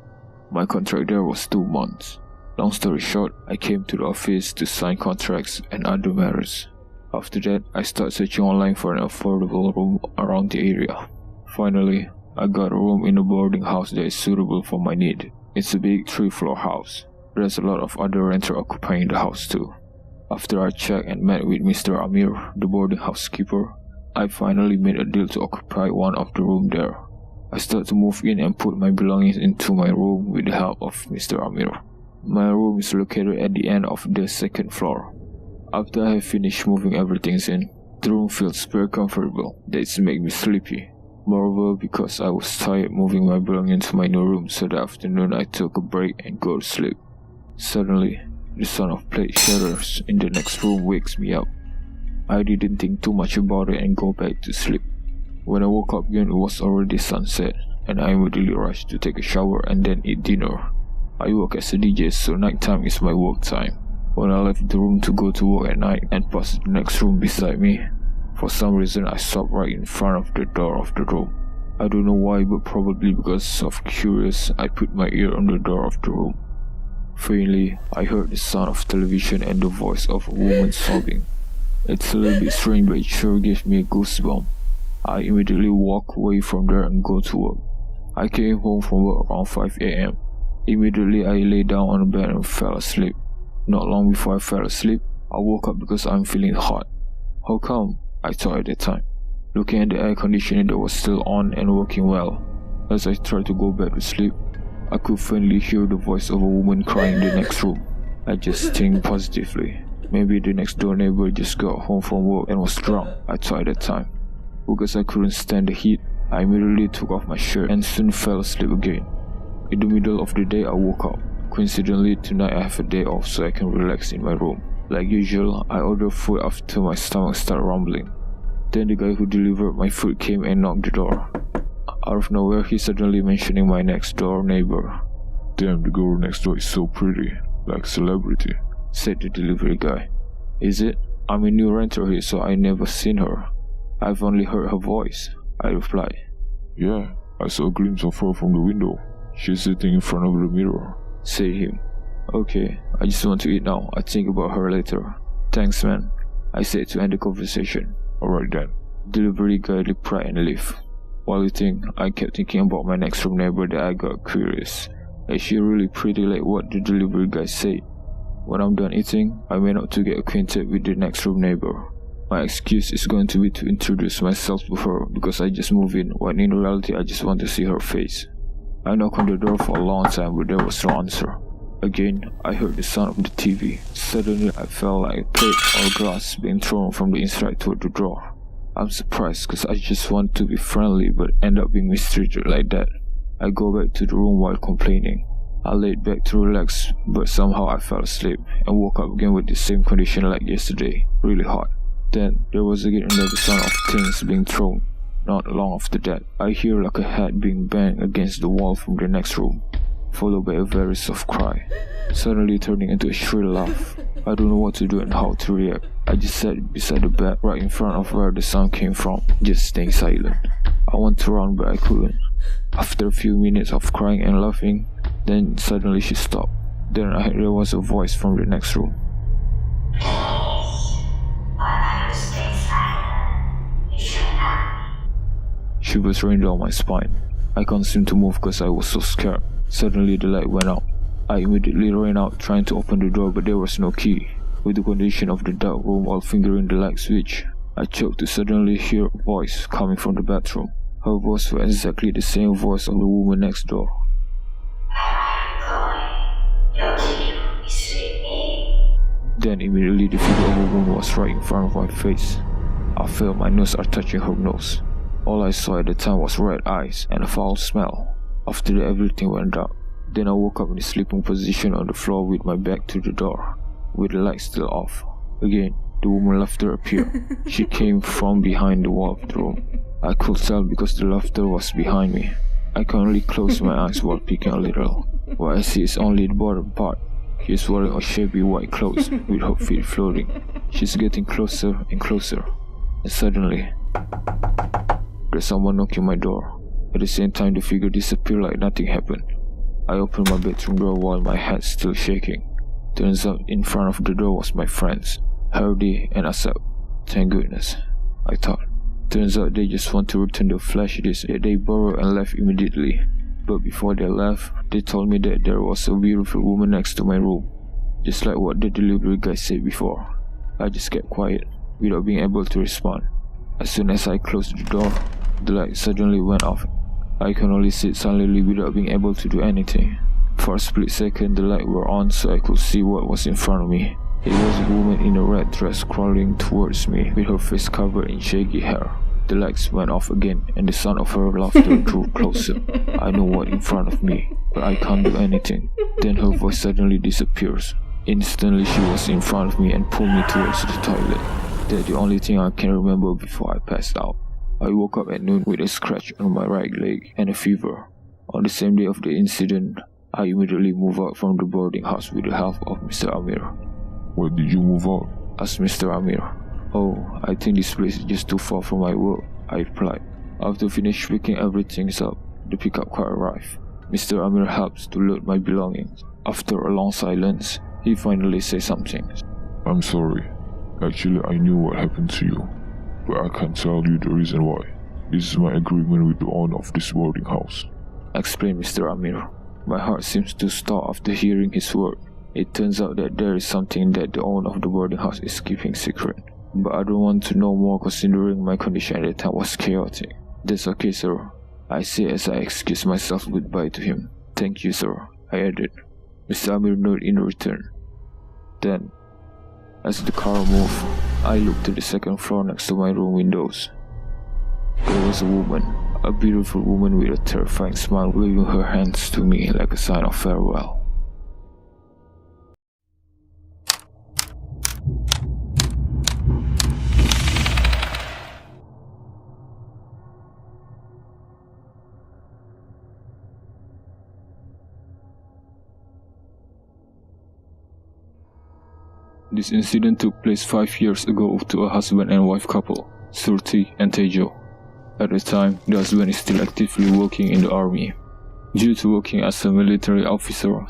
My contract there was 2 months. Long story short, I came to the office to sign contracts and other matters. After that, I started searching online for an affordable room around the area. Finally, I got a room in a boarding house that is suitable for my need. It's a big 3-floor house. There's a lot of other renters occupying the house too. After I checked and met with Mr. Amir, the boarding housekeeper, I finally made a deal to occupy one of the rooms there. I started to move in and put my belongings into my room with the help of Mr. Amir. My room is located at the end of the 2nd floor. After I have finished moving everything in, the room feels very comfortable. That makes me sleepy. Moreover, because I was tired moving my belongings to my new room, so that afternoon I took a break and go to sleep. Suddenly, the sound of plate shatters in the next room wakes me up. I didn't think too much about it and go back to sleep. When I woke up again, it was already sunset, and I immediately rushed to take a shower and then eat dinner. I work as a DJ, so nighttime is my work time. When I left the room to go to work at night and passed the next room beside me, for some reason I stopped right in front of the door of the room. I don't know why, but probably because of curious, I put my ear on the door of the room. Faintly, I heard the sound of television and the voice of a woman sobbing. It's a little bit strange, but it sure gives me a goosebump. I immediately walk away from there and go to work. I came home from work around 5 a.m. Immediately I lay down on the bed and fell asleep. Not long before I fell asleep, I woke up because I'm feeling hot. How come? I thought at the time. looking at the air conditioning that was still on and working well. As I tried to go back to sleep, I could faintly hear the voice of a woman crying in the next room. I just think positively. Maybe the next door neighbor just got home from work and was drunk, I thought at the time. Because I couldn't stand the heat, I immediately took off my shirt and soon fell asleep again. In the middle of the day I woke up. Coincidentally, tonight I have a day off so I can relax in my room. Like usual, I ordered food after my stomach started rumbling. Then the guy who delivered my food came and knocked the door. Out of nowhere, he suddenly mentioning my next door neighbor. Damn, the girl next door is so pretty, like celebrity, said the delivery guy. Is it? I'm a new renter here, so I never seen her. I've only heard her voice, I replied. Yeah, I saw a glimpse of her from the window. She's sitting in front of the mirror, said him. Okay, I just want to eat now. I'll think about her later. Thanks, man, I said to end the conversation. Alright then. Delivery guy replied and left. While eating, I kept thinking about my next room neighbor that I got curious. Is she really pretty like what the delivery guy said? When I'm done eating, I went out to get acquainted with the next room neighbor. My excuse is going to be to introduce myself to her because I just moved in, when in reality I just want to see her face. I knocked on the door for a long time but there was no answer. Again, I heard the sound of the TV. Suddenly I felt like a plate or glass being thrown from the inside toward the door. I'm surprised because I just want to be friendly but end up being mistreated like that. I go back to the room while complaining. I laid back to relax, but somehow I fell asleep and woke up again with the same condition like yesterday, really hot. Then there was again another sound of things being thrown. Not long after that, I hear like a head being banged against the wall from the next room, followed by a very soft cry, suddenly turning into a shrill laugh. I don't know what to do and how to react. I just sat beside the bed right in front of where the sound came from, just staying silent. I wanted to run but I couldn't. After a few minutes of crying and laughing, then suddenly she stopped. Then I heard there was a voice from the next room. Shivers ran down my spine. I couldn't seem to move because I was so scared. Suddenly the light went out. I immediately ran out trying to open the door but there was no key. With the condition of the dark room while fingering the light switch, I choked to suddenly hear a voice coming from the bathroom. Her voice was exactly the same voice of the woman next door. Then immediately the figure of a woman was right in front of my face. I felt my nose are touching her nose. All I saw at the time was red eyes and a foul smell. After that everything went dark. Then I woke up in a sleeping position on the floor with my back to the door, with the light still off. Again, the woman laughter appeared. She came from behind the wall of the room. I could tell because the laughter was behind me. I can only close my eyes while peeking a little. What I see is only the bottom part. She is wearing a shabby white clothes with her feet floating. She's getting closer and closer. And suddenly, there's someone knocking my door. At the same time, the figure disappeared like nothing happened. I opened my bedroom door while my head still shaking. Turns out in front of the door was my friends, Hardy and Asap. Thank goodness, I thought. Turns out they just want to return the flash disk that they borrowed and left immediately. But before they left, they told me that there was a beautiful woman next to my room, just like what the delivery guy said before. I just kept quiet, without being able to respond. As soon as I closed the door, the light suddenly went off. I can only sit silently without being able to do anything. For a split second, the lights were on so I could see what was in front of me. It was a woman in a red dress crawling towards me with her face covered in shaggy hair. The lights went off again and the sound of her laughter drew closer. I know what in front of me, but I can't do anything. Then her voice suddenly disappears. Instantly she was in front of me and pulled me towards the toilet. That's the only thing I can remember before I passed out. I woke up at noon with a scratch on my right leg and a fever. On the same day of the incident, I immediately moved out from the boarding house with the help of Mr. Amir. Why did you move out? Asked Mr. Amir. Oh, I think this place is just too far from my work, I replied. After finished picking everything up, the pickup car arrived. Mr. Amir helps to load my belongings. After a long silence, he finally said something. I'm sorry. Actually, I knew what happened to you, but I can't tell you the reason why. This is my agreement with the owner of this boarding house, explained Mr. Amir. My heart seems to stop after hearing his word. It turns out that there is something that the owner of the boarding house is keeping secret. but I don't want to know more considering my condition at the time was chaotic. That's okay, sir, I say as I excused myself goodbye to him. Thank you, sir, I added. Mr. Amir nodded in return. Then, as the car moved, I looked to the second floor next to my room windows. There was a woman, a beautiful woman with a terrifying smile waving her hands to me like a sign of farewell. This incident took place 5 years ago to a husband and wife couple, Surti and Tejo. At the time, the husband is still actively working in the army. Due to working as a military officer,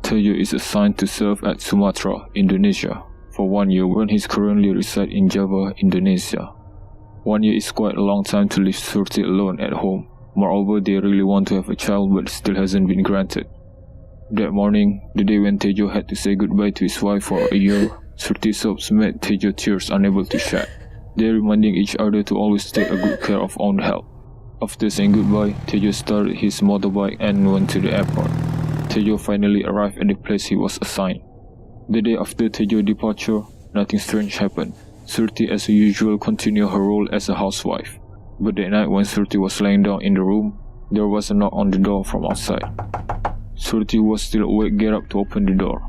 Tejo is assigned to serve at Sumatra, Indonesia, for 1 year when he currently resides in Java, Indonesia. 1 year is quite a long time to leave Surti alone at home. Moreover, they really want to have a child but still hasn't been granted. That morning, the day when Tejo had to say goodbye to his wife for a year, Surti sobs made Tejo tears unable to shed. They reminding each other to always take a good care of own health. After saying goodbye, Tejo started his motorbike and went to the airport. Tejo finally arrived at the place he was assigned. The day after Tejo's departure, nothing strange happened. Surti as usual continued her role as a housewife. But that night when Surti was laying down in the room, there was a knock on the door from outside. Surti was still awake, get up to open the door.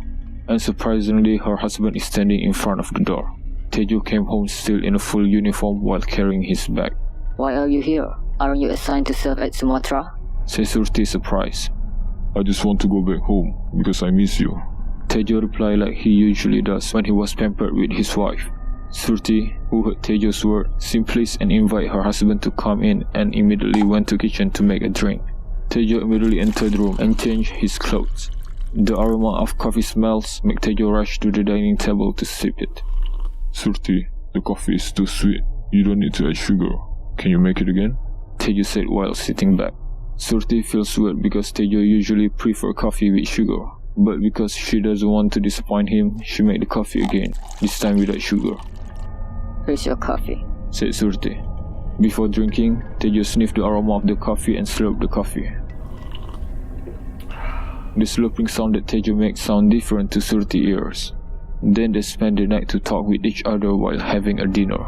And surprisingly, her husband is standing in front of the door. Tejo came home still in a full uniform while carrying his bag. Why are you here? Aren't you assigned to serve at Sumatra? Said Surti, surprised. I just want to go back home because I miss you. Tejo replied like he usually does when he was pampered with his wife. Surti, who heard Tejo's word, seemed pleased and invited her husband to come in and immediately went to the kitchen to make a drink. Tejo immediately entered the room and changed his clothes. The aroma of coffee smells made Tejo rush to the dining table to sip it. Surti, the coffee is too sweet. You don't need to add sugar. Can you make it again? Tejo said while sitting back. Surti feels weird because Tejo usually prefers coffee with sugar, but because she doesn't want to disappoint him, she made the coffee again, this time without sugar. Here's your coffee, said Surti. Before drinking, Tejo sniffed the aroma of the coffee and slurped the coffee. The slurping sound that Tejo made sounded different to Surti's ears. Then they spent the night to talk with each other while having a dinner.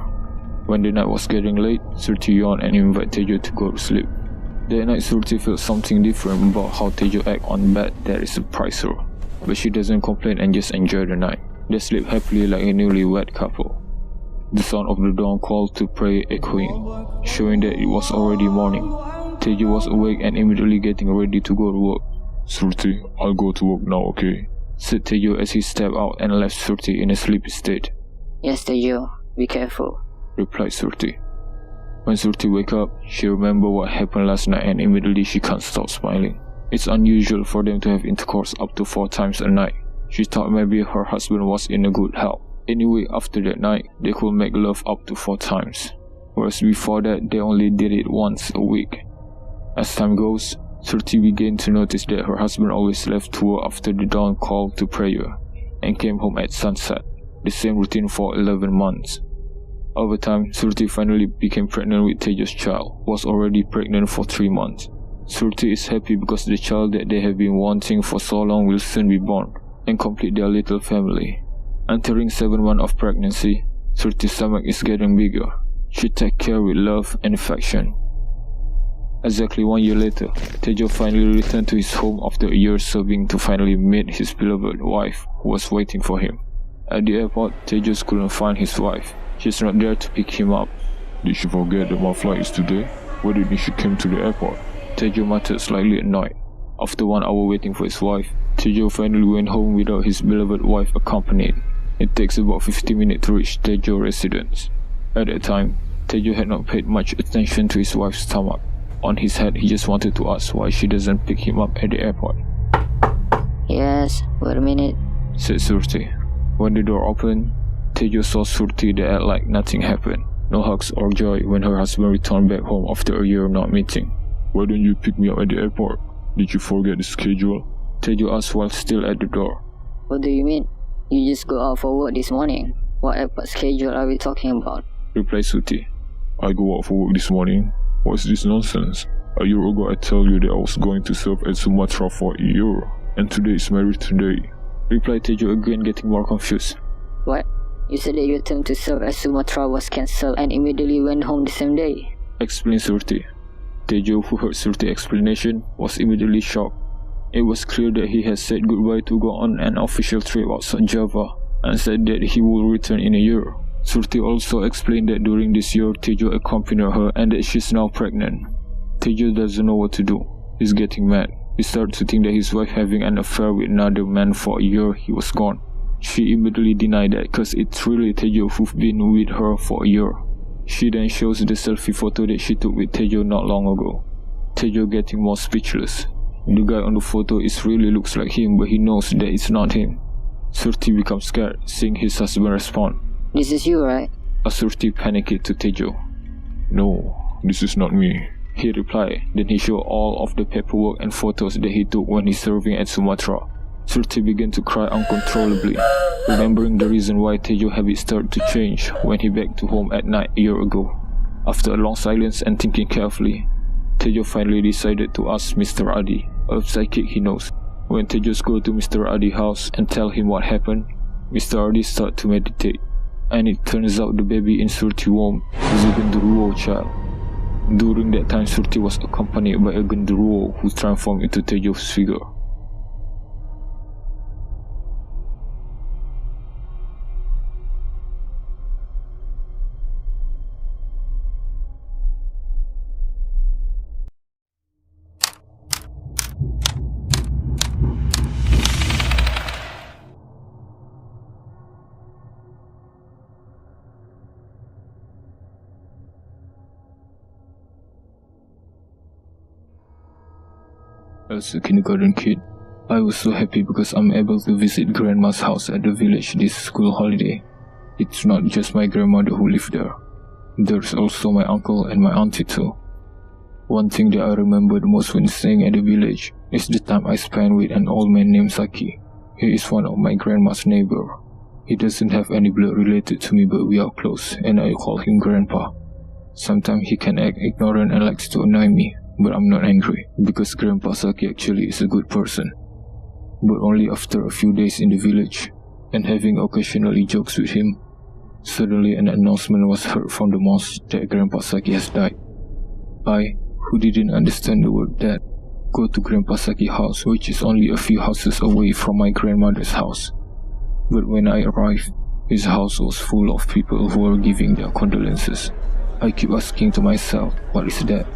When the night was getting late, Surti yawned and invited Tejo to go to sleep. That night, Surti felt something different about how Tejo acted on bed that surprised her. But she doesn't complain and just enjoy the night. They sleep happily like a newlywed couple. The sound of the dawn call to pray echoing, showing that it was already morning. Tejo was awake and immediately getting ready to go to work. Surti, I'll go to work now, okay? Said Tejo as he stepped out and left Surti in a sleepy state. Yes, Tejo, be careful, replied Surti. When Surti woke up, she remembered what happened last night and immediately she can't stop smiling. It's unusual for them to have intercourse up to 4 times a night. She thought maybe her husband was in a good health. Anyway, after that night, they could make love up to 4 times. Whereas before that, they only did it once a week. As time goes, Surti began to notice that her husband always left to work after the dawn call to prayer and came home at sunset, the same routine for 11 months. Over time, Surti finally became pregnant with Tejo's child, was already pregnant for 3 months. Surti is happy because the child that they have been wanting for so long will soon be born and complete their little family. Entering 7 months of pregnancy, Surti's stomach is getting bigger. She takes care with love and affection. Exactly 1 year later, Tejo finally returned to his home after a year serving to finally meet his beloved wife who was waiting for him. At the airport, Tejo couldn't find his wife. She's not there to pick him up. Did she forget that my flight is today? Why didn't she come to the airport? Tejo muttered, slightly annoyed. After 1 hour waiting for his wife, Tejo finally went home without his beloved wife accompanied. It takes about 50 minutes to reach Tejo's residence. At that time, Tejo had not paid much attention to his wife's stomach. On his head, he just wanted to ask why she doesn't pick him up at the airport. Yes, wait a minute, said Surti. When the door opened, Tejo saw Surti that acted like nothing happened. No hugs or joy when her husband returned back home after a year not meeting. Why don't you pick me up at the airport? Did you forget the schedule? Tejo asked while still at the door. What do you mean? You just go out for work this morning. What airport schedule are we talking about? replied Surti. I go out for work this morning. What's this nonsense? A year ago I told you that I was going to serve at Sumatra for a year, and today is my return day, replied Tejo again, getting more confused. What? You said that your term to serve at Sumatra was cancelled and immediately went home the same day, explained Surti. Tejo, who heard Surti's explanation, was immediately shocked. It was clear that he had said goodbye to go on an official trip outside Java and said that he would return in a year. Surti also explained that during this year Tejo accompanied her and that she's now pregnant. Tejo doesn't know what to do. He's getting mad. He started to think that his wife having an affair with another man for a year he was gone. She immediately denied that because it's really Tejo who've been with her for a year. She then shows the selfie photo that she took with Tejo not long ago. Tejo getting more speechless. The guy on the photo really looks like him, but he knows that it's not him. Surti becomes scared, seeing his husband respond. This is you, right? Surti panicked to Tejo. No, this is not me, he replied. Then he showed all of the paperwork and photos that he took when he's serving at Sumatra. Surti began to cry uncontrollably, remembering the reason why Tejo's habits started to change when he back to home at night a year ago. After a long silence and thinking carefully, Tejo finally decided to ask Mr. Adi, a psychic he knows. When Tejo goes to Mr. Adi's house and tell him what happened, Mr. Adi starts to meditate, and it turns out the baby in Surti's womb is a Genderuwo child. During that time, Surti was accompanied by a Genderuwo who transformed into Tejo's figure. As a kindergarten kid, I was so happy because I'm able to visit Grandma's house at the village this school holiday. It's not just my grandmother who lived there. There's also my uncle and my auntie too. One thing that I remember the most when staying at the village is the time I spent with an old man named Saki. He is one of my grandma's neighbor. He doesn't have any blood related to me, but we are close and I call him Grandpa. Sometimes he can act ignorant and likes to annoy me, but I'm not angry, because Grandpa Saki actually is a good person. But only after a few days in the village, and having occasionally jokes with him, suddenly an announcement was heard from the mosque that Grandpa Saki has died. I, who didn't understand the word dead, go to Grandpa Saki's house, which is only a few houses away from my grandmother's house. But when I arrived, his house was full of people who were giving their condolences. I keep asking to myself, what is that?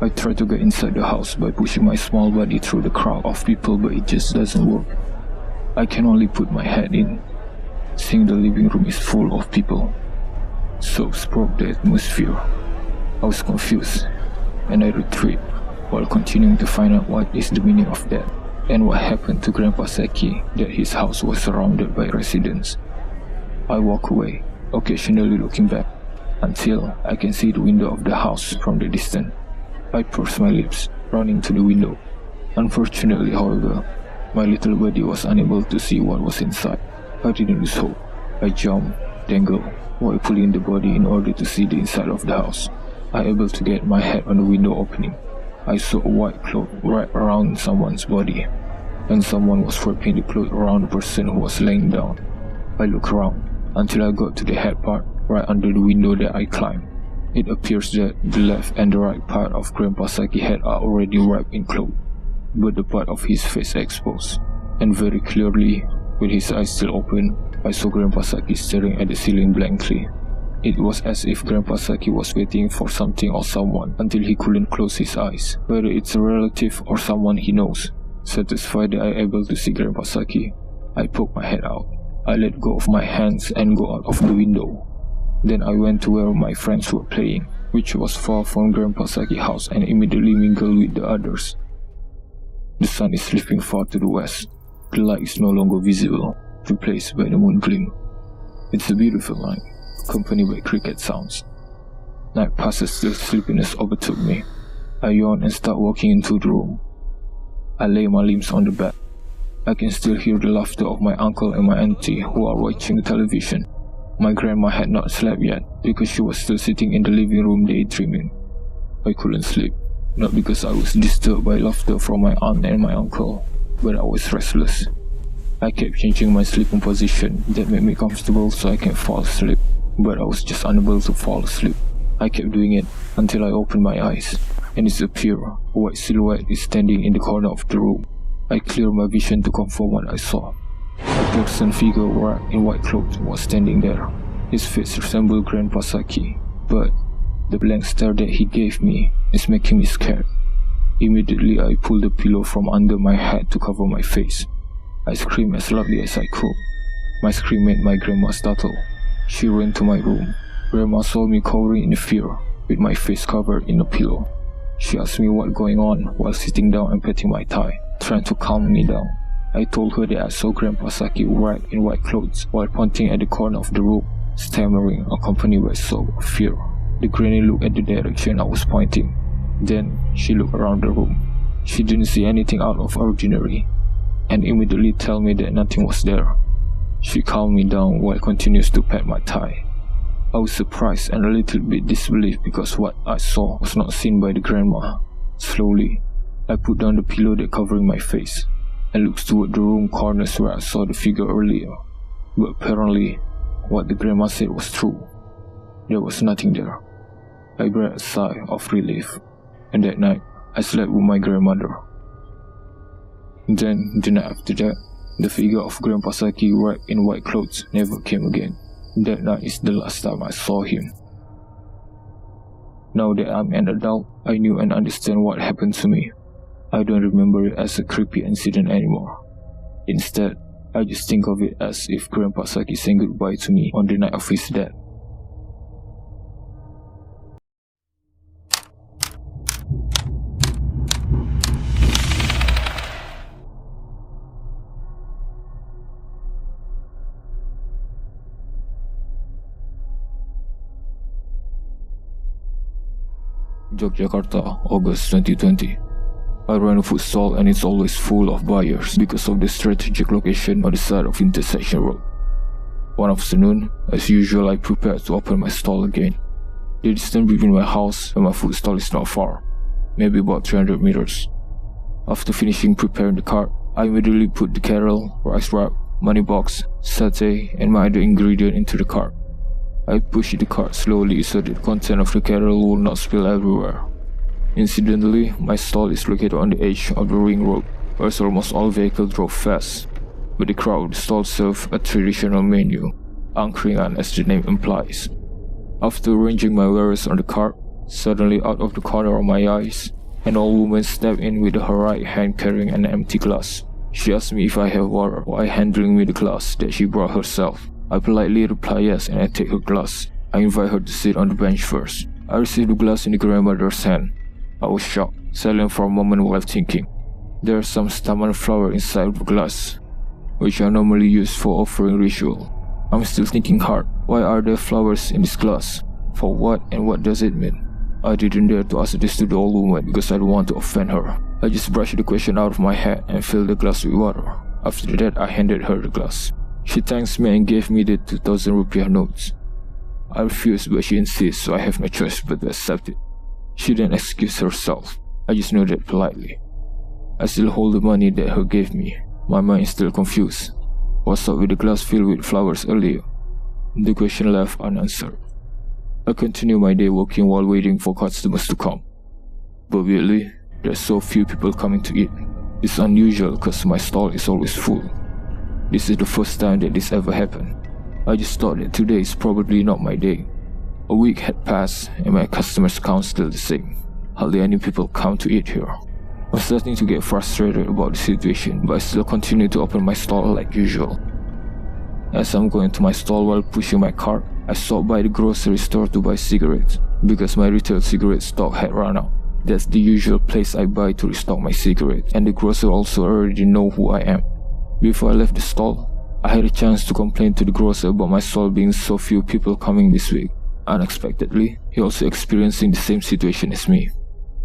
I try to get inside the house by pushing my small body through the crowd of people, but it just doesn't work. I can only put my head in, seeing the living room is full of people. So broke the atmosphere. I was confused, and I retreat, while continuing to find out what is the meaning of that, and what happened to Grandpa Saki that his house was surrounded by residents. I walk away, occasionally looking back, until I can see the window of the house from the distance. I purse my lips, running to the window. Unfortunately, however, my little body was unable to see what was inside. I didn't lose hope. I jumped, dangled, while pulling the body in order to see the inside of the house. I able to get my head on the window opening. I saw a white cloth right around someone's body, and someone was wrapping the cloth around the person who was laying down. I looked around until I got to the head part, right under the window that I climbed. It appears that the left and the right part of Grandpa Saki's head are already wrapped in cloth, but the part of his face exposed. And very clearly, with his eyes still open, I saw Grandpa Saki staring at the ceiling blankly. It was as if Grandpa Saki was waiting for something or someone until he couldn't close his eyes, whether it's a relative or someone he knows. Satisfied that I am able to see Grandpa Saki, I poked my head out. I let go of my hands and go out of the window. Then I went to where my friends were playing, which was far from Grandpa Saki's house, and immediately mingled with the others. The sun is slipping far to the west. The light is no longer visible, replaced by the moon gleam. It's a beautiful night, accompanied by cricket sounds. Night passes till sleepiness overtook me. I yawn and start walking into the room. I lay my limbs on the bed. I can still hear the laughter of my uncle and my auntie who are watching television. My grandma had not slept yet because she was still sitting in the living room daydreaming. I couldn't sleep, not because I was disturbed by laughter from my aunt and my uncle, but I was restless. I kept changing my sleeping position that made me comfortable so I can fall asleep, but I was just unable to fall asleep. I kept doing it until I opened my eyes, and it appeared a white silhouette is standing in the corner of the room. I cleared my vision to confirm what I saw. A person figure wrapped in white clothes was standing there. His face resembled Grandpa Saki, but the blank stare that he gave me is making me scared. Immediately I pulled the pillow from under my head to cover my face. I screamed as loudly as I could. My scream made my grandma startle. She ran to my room. Grandma saw me cowering in fear, with my face covered in a pillow. She asked me what's going on while sitting down and patting my thigh, trying to calm me down. I told her that I saw Grandpa Saki wrapped in white clothes while pointing at the corner of the room, stammering, accompanied by a sob of fear. The granny looked at the direction I was pointing. Then she looked around the room. She didn't see anything out of ordinary, and immediately tell me that nothing was there. She calmed me down while continues to pat my thigh. I was surprised and a little bit disbelieved because what I saw was not seen by the grandma. Slowly, I put down the pillow that covering my face and looked toward the room corners where I saw the figure earlier. But apparently, what the grandma said was true. There was nothing there. I breathed a sigh of relief, and that night, I slept with my grandmother. Then, the night after that, the figure of Grandpa Saki wrapped in white clothes never came again. That night is the last time I saw him. Now that I'm an adult, I knew and understand what happened to me. I don't remember it as a creepy incident anymore. Instead, I just think of it as if Grandpa Saki saying goodbye to me on the night of his death. Yogyakarta, August 2020. I run a food stall and it's always full of buyers because of the strategic location on the side of intersection road. One afternoon, as usual, I prepared to open my stall again. The distance between my house and my food stall is not far, maybe about 300 meters. After finishing preparing the cart, I immediately put the kettle, rice wrap, money box, satay, and my other ingredient into the cart. I pushed the cart slowly so that the content of the kettle would not spill everywhere. Incidentally, my stall is located on the edge of the ring road, where almost all vehicles drove fast, but the crowd of the stall served a traditional menu, angkringan as the name implies. After arranging my wares on the cart, suddenly out of the corner of my eyes, an old woman stepped in with her right hand carrying an empty glass. She asked me if I have water while handling me the glass that she brought herself. I politely reply yes and I take her glass. I invite her to sit on the bench first. I received the glass in the grandmother's hand. I was shocked, silent for a moment while thinking. There are some Setaman Flowers inside the glass, which are normally used for offering ritual. I'm still thinking hard, why are there flowers in this glass? For what and what does it mean? I didn't dare to ask this to the old woman because I don't want to offend her. I just brushed the question out of my head and filled the glass with water. After that, I handed her the glass. She thanked me and gave me the 2,000 rupiah notes. I refused, but she insists, so I have no choice but to accept it. She then excused herself. I just nodded politely. I still hold the money that her gave me. My mind is still confused. What's up with the glass filled with flowers earlier? The question left unanswered. I continue my day working while waiting for customers to come. But weirdly, there's so few people coming to eat. It's unusual because my stall is always full. This is the first time that this ever happened. I just thought that today is probably not my day. A week had passed and my customers count still the same. Hardly any people come to eat here. I'm starting to get frustrated about the situation, but I still continue to open my stall like usual. As I'm going to my stall while pushing my cart, I stopped by the grocery store to buy cigarettes, because my retail cigarette stock had run out. That's the usual place I buy to restock my cigarettes, and the grocer also already know who I am. Before I left the stall, I had a chance to complain to the grocer about my stall being so few people coming this week. Unexpectedly, he also experiencing the same situation as me.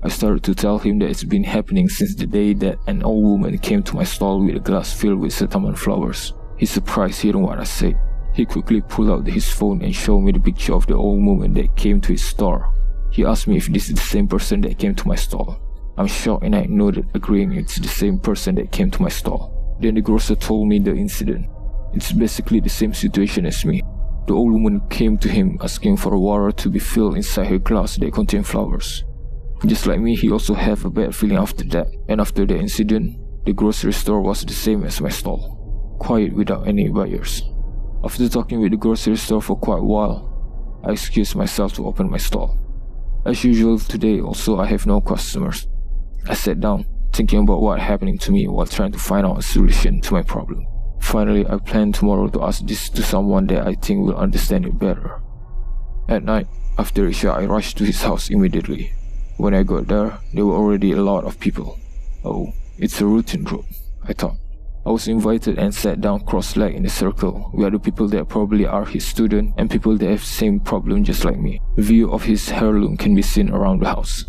I started to tell him that it's been happening since the day that an old woman came to my stall with a glass filled with Setaman Flowers. He's surprised hearing what I said. He quickly pulled out his phone and showed me the picture of the old woman that came to his store. He asked me if this is the same person that came to my stall. I'm shocked and I nodded, agreeing it's the same person that came to my stall. Then the grocer told me the incident. It's basically the same situation as me. The old woman came to him asking for water to be filled inside her glass that contained flowers. Just like me, he also had a bad feeling after that. And after the incident, the grocery store was the same as my stall, quiet without any buyers. After talking with the grocery store for quite a while, I excused myself to open my stall. As usual today also I have no customers. I sat down, thinking about what happening to me while trying to find out a solution to my problem. Finally, I plan tomorrow to ask this to someone that I think will understand it better. At night, after Isha, I rushed to his house immediately. When I got there were already a lot of people. Oh, it's a routine group, I thought. I was invited and sat down cross-legged in a circle where the people that probably are his students and people that have the same problem just like me. A view of his heirloom can be seen around the house.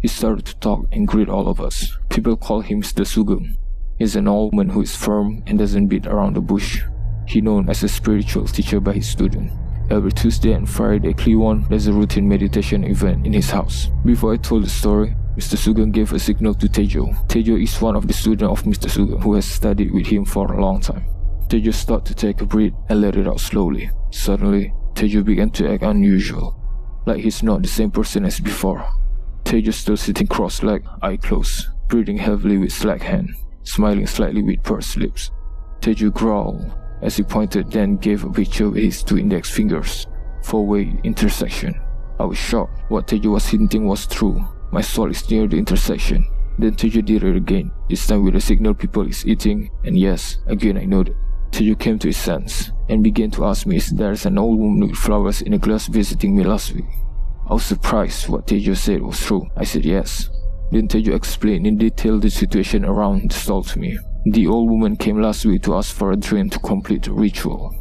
He started to talk and greet all of us. People call him Mr. Sugeng. He's an old man who is firm and doesn't beat around the bush. He's known as a spiritual teacher by his students. Every Tuesday and Friday at Kliwon, there's a routine meditation event in his house. Before I told the story, Mr. Sugeng gave a signal to Tejo. Tejo is one of the students of Mr. Sugeng who has studied with him for a long time. Tejo started to take a breath and let it out slowly. Suddenly, Tejo began to act unusual, like he's not the same person as before. Tejo still sitting cross-legged, eye closed, breathing heavily with slack hand, smiling slightly with pursed lips. Tejo growled as he pointed, then gave a picture with his 2 index fingers. 4-way intersection. I was shocked. What Tejo was hinting was true. My stall is near the intersection. Then Tejo did it again, this time with a signal people is eating, and yes, again I nodded. Tejo came to his sense, and began to ask me if there's an old woman with flowers in a glass visiting me last week. I was surprised what Tejo said was true. I said yes. Then Tejo explained in detail the situation around the stall to me. The old woman came last week to ask for a drink to complete the ritual.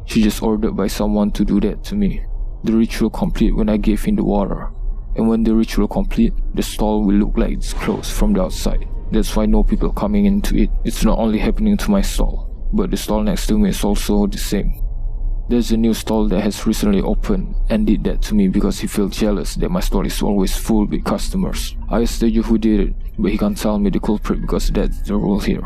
She just ordered by someone to do that to me. The ritual complete when I gave him the water. And when the ritual complete, the stall will look like it's closed from the outside. That's why no people coming into it. It's not only happening to my stall, but the stall next to me is also the same. There's a new stall that has recently opened and did that to me because he felt jealous that my stall is always full with customers. I asked Tejo who did it, but he can't tell me the culprit because that's the rule here.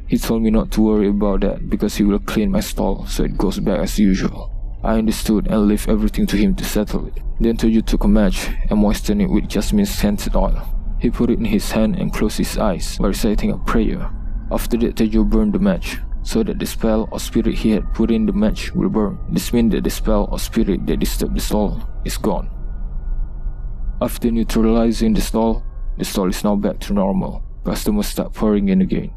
He told me not to worry about that because he will clean my stall so it goes back as usual. I understood and left everything to him to settle it. Then Tejo took a match and moistened it with jasmine scented oil. He put it in his hand and closed his eyes while reciting a prayer. After that, Tejo burned the match, so that the spell or spirit he had put in the match will burn. This means that the spell or spirit that disturbed the stall is gone. After neutralizing the stall is now back to normal. Customers start pouring in again.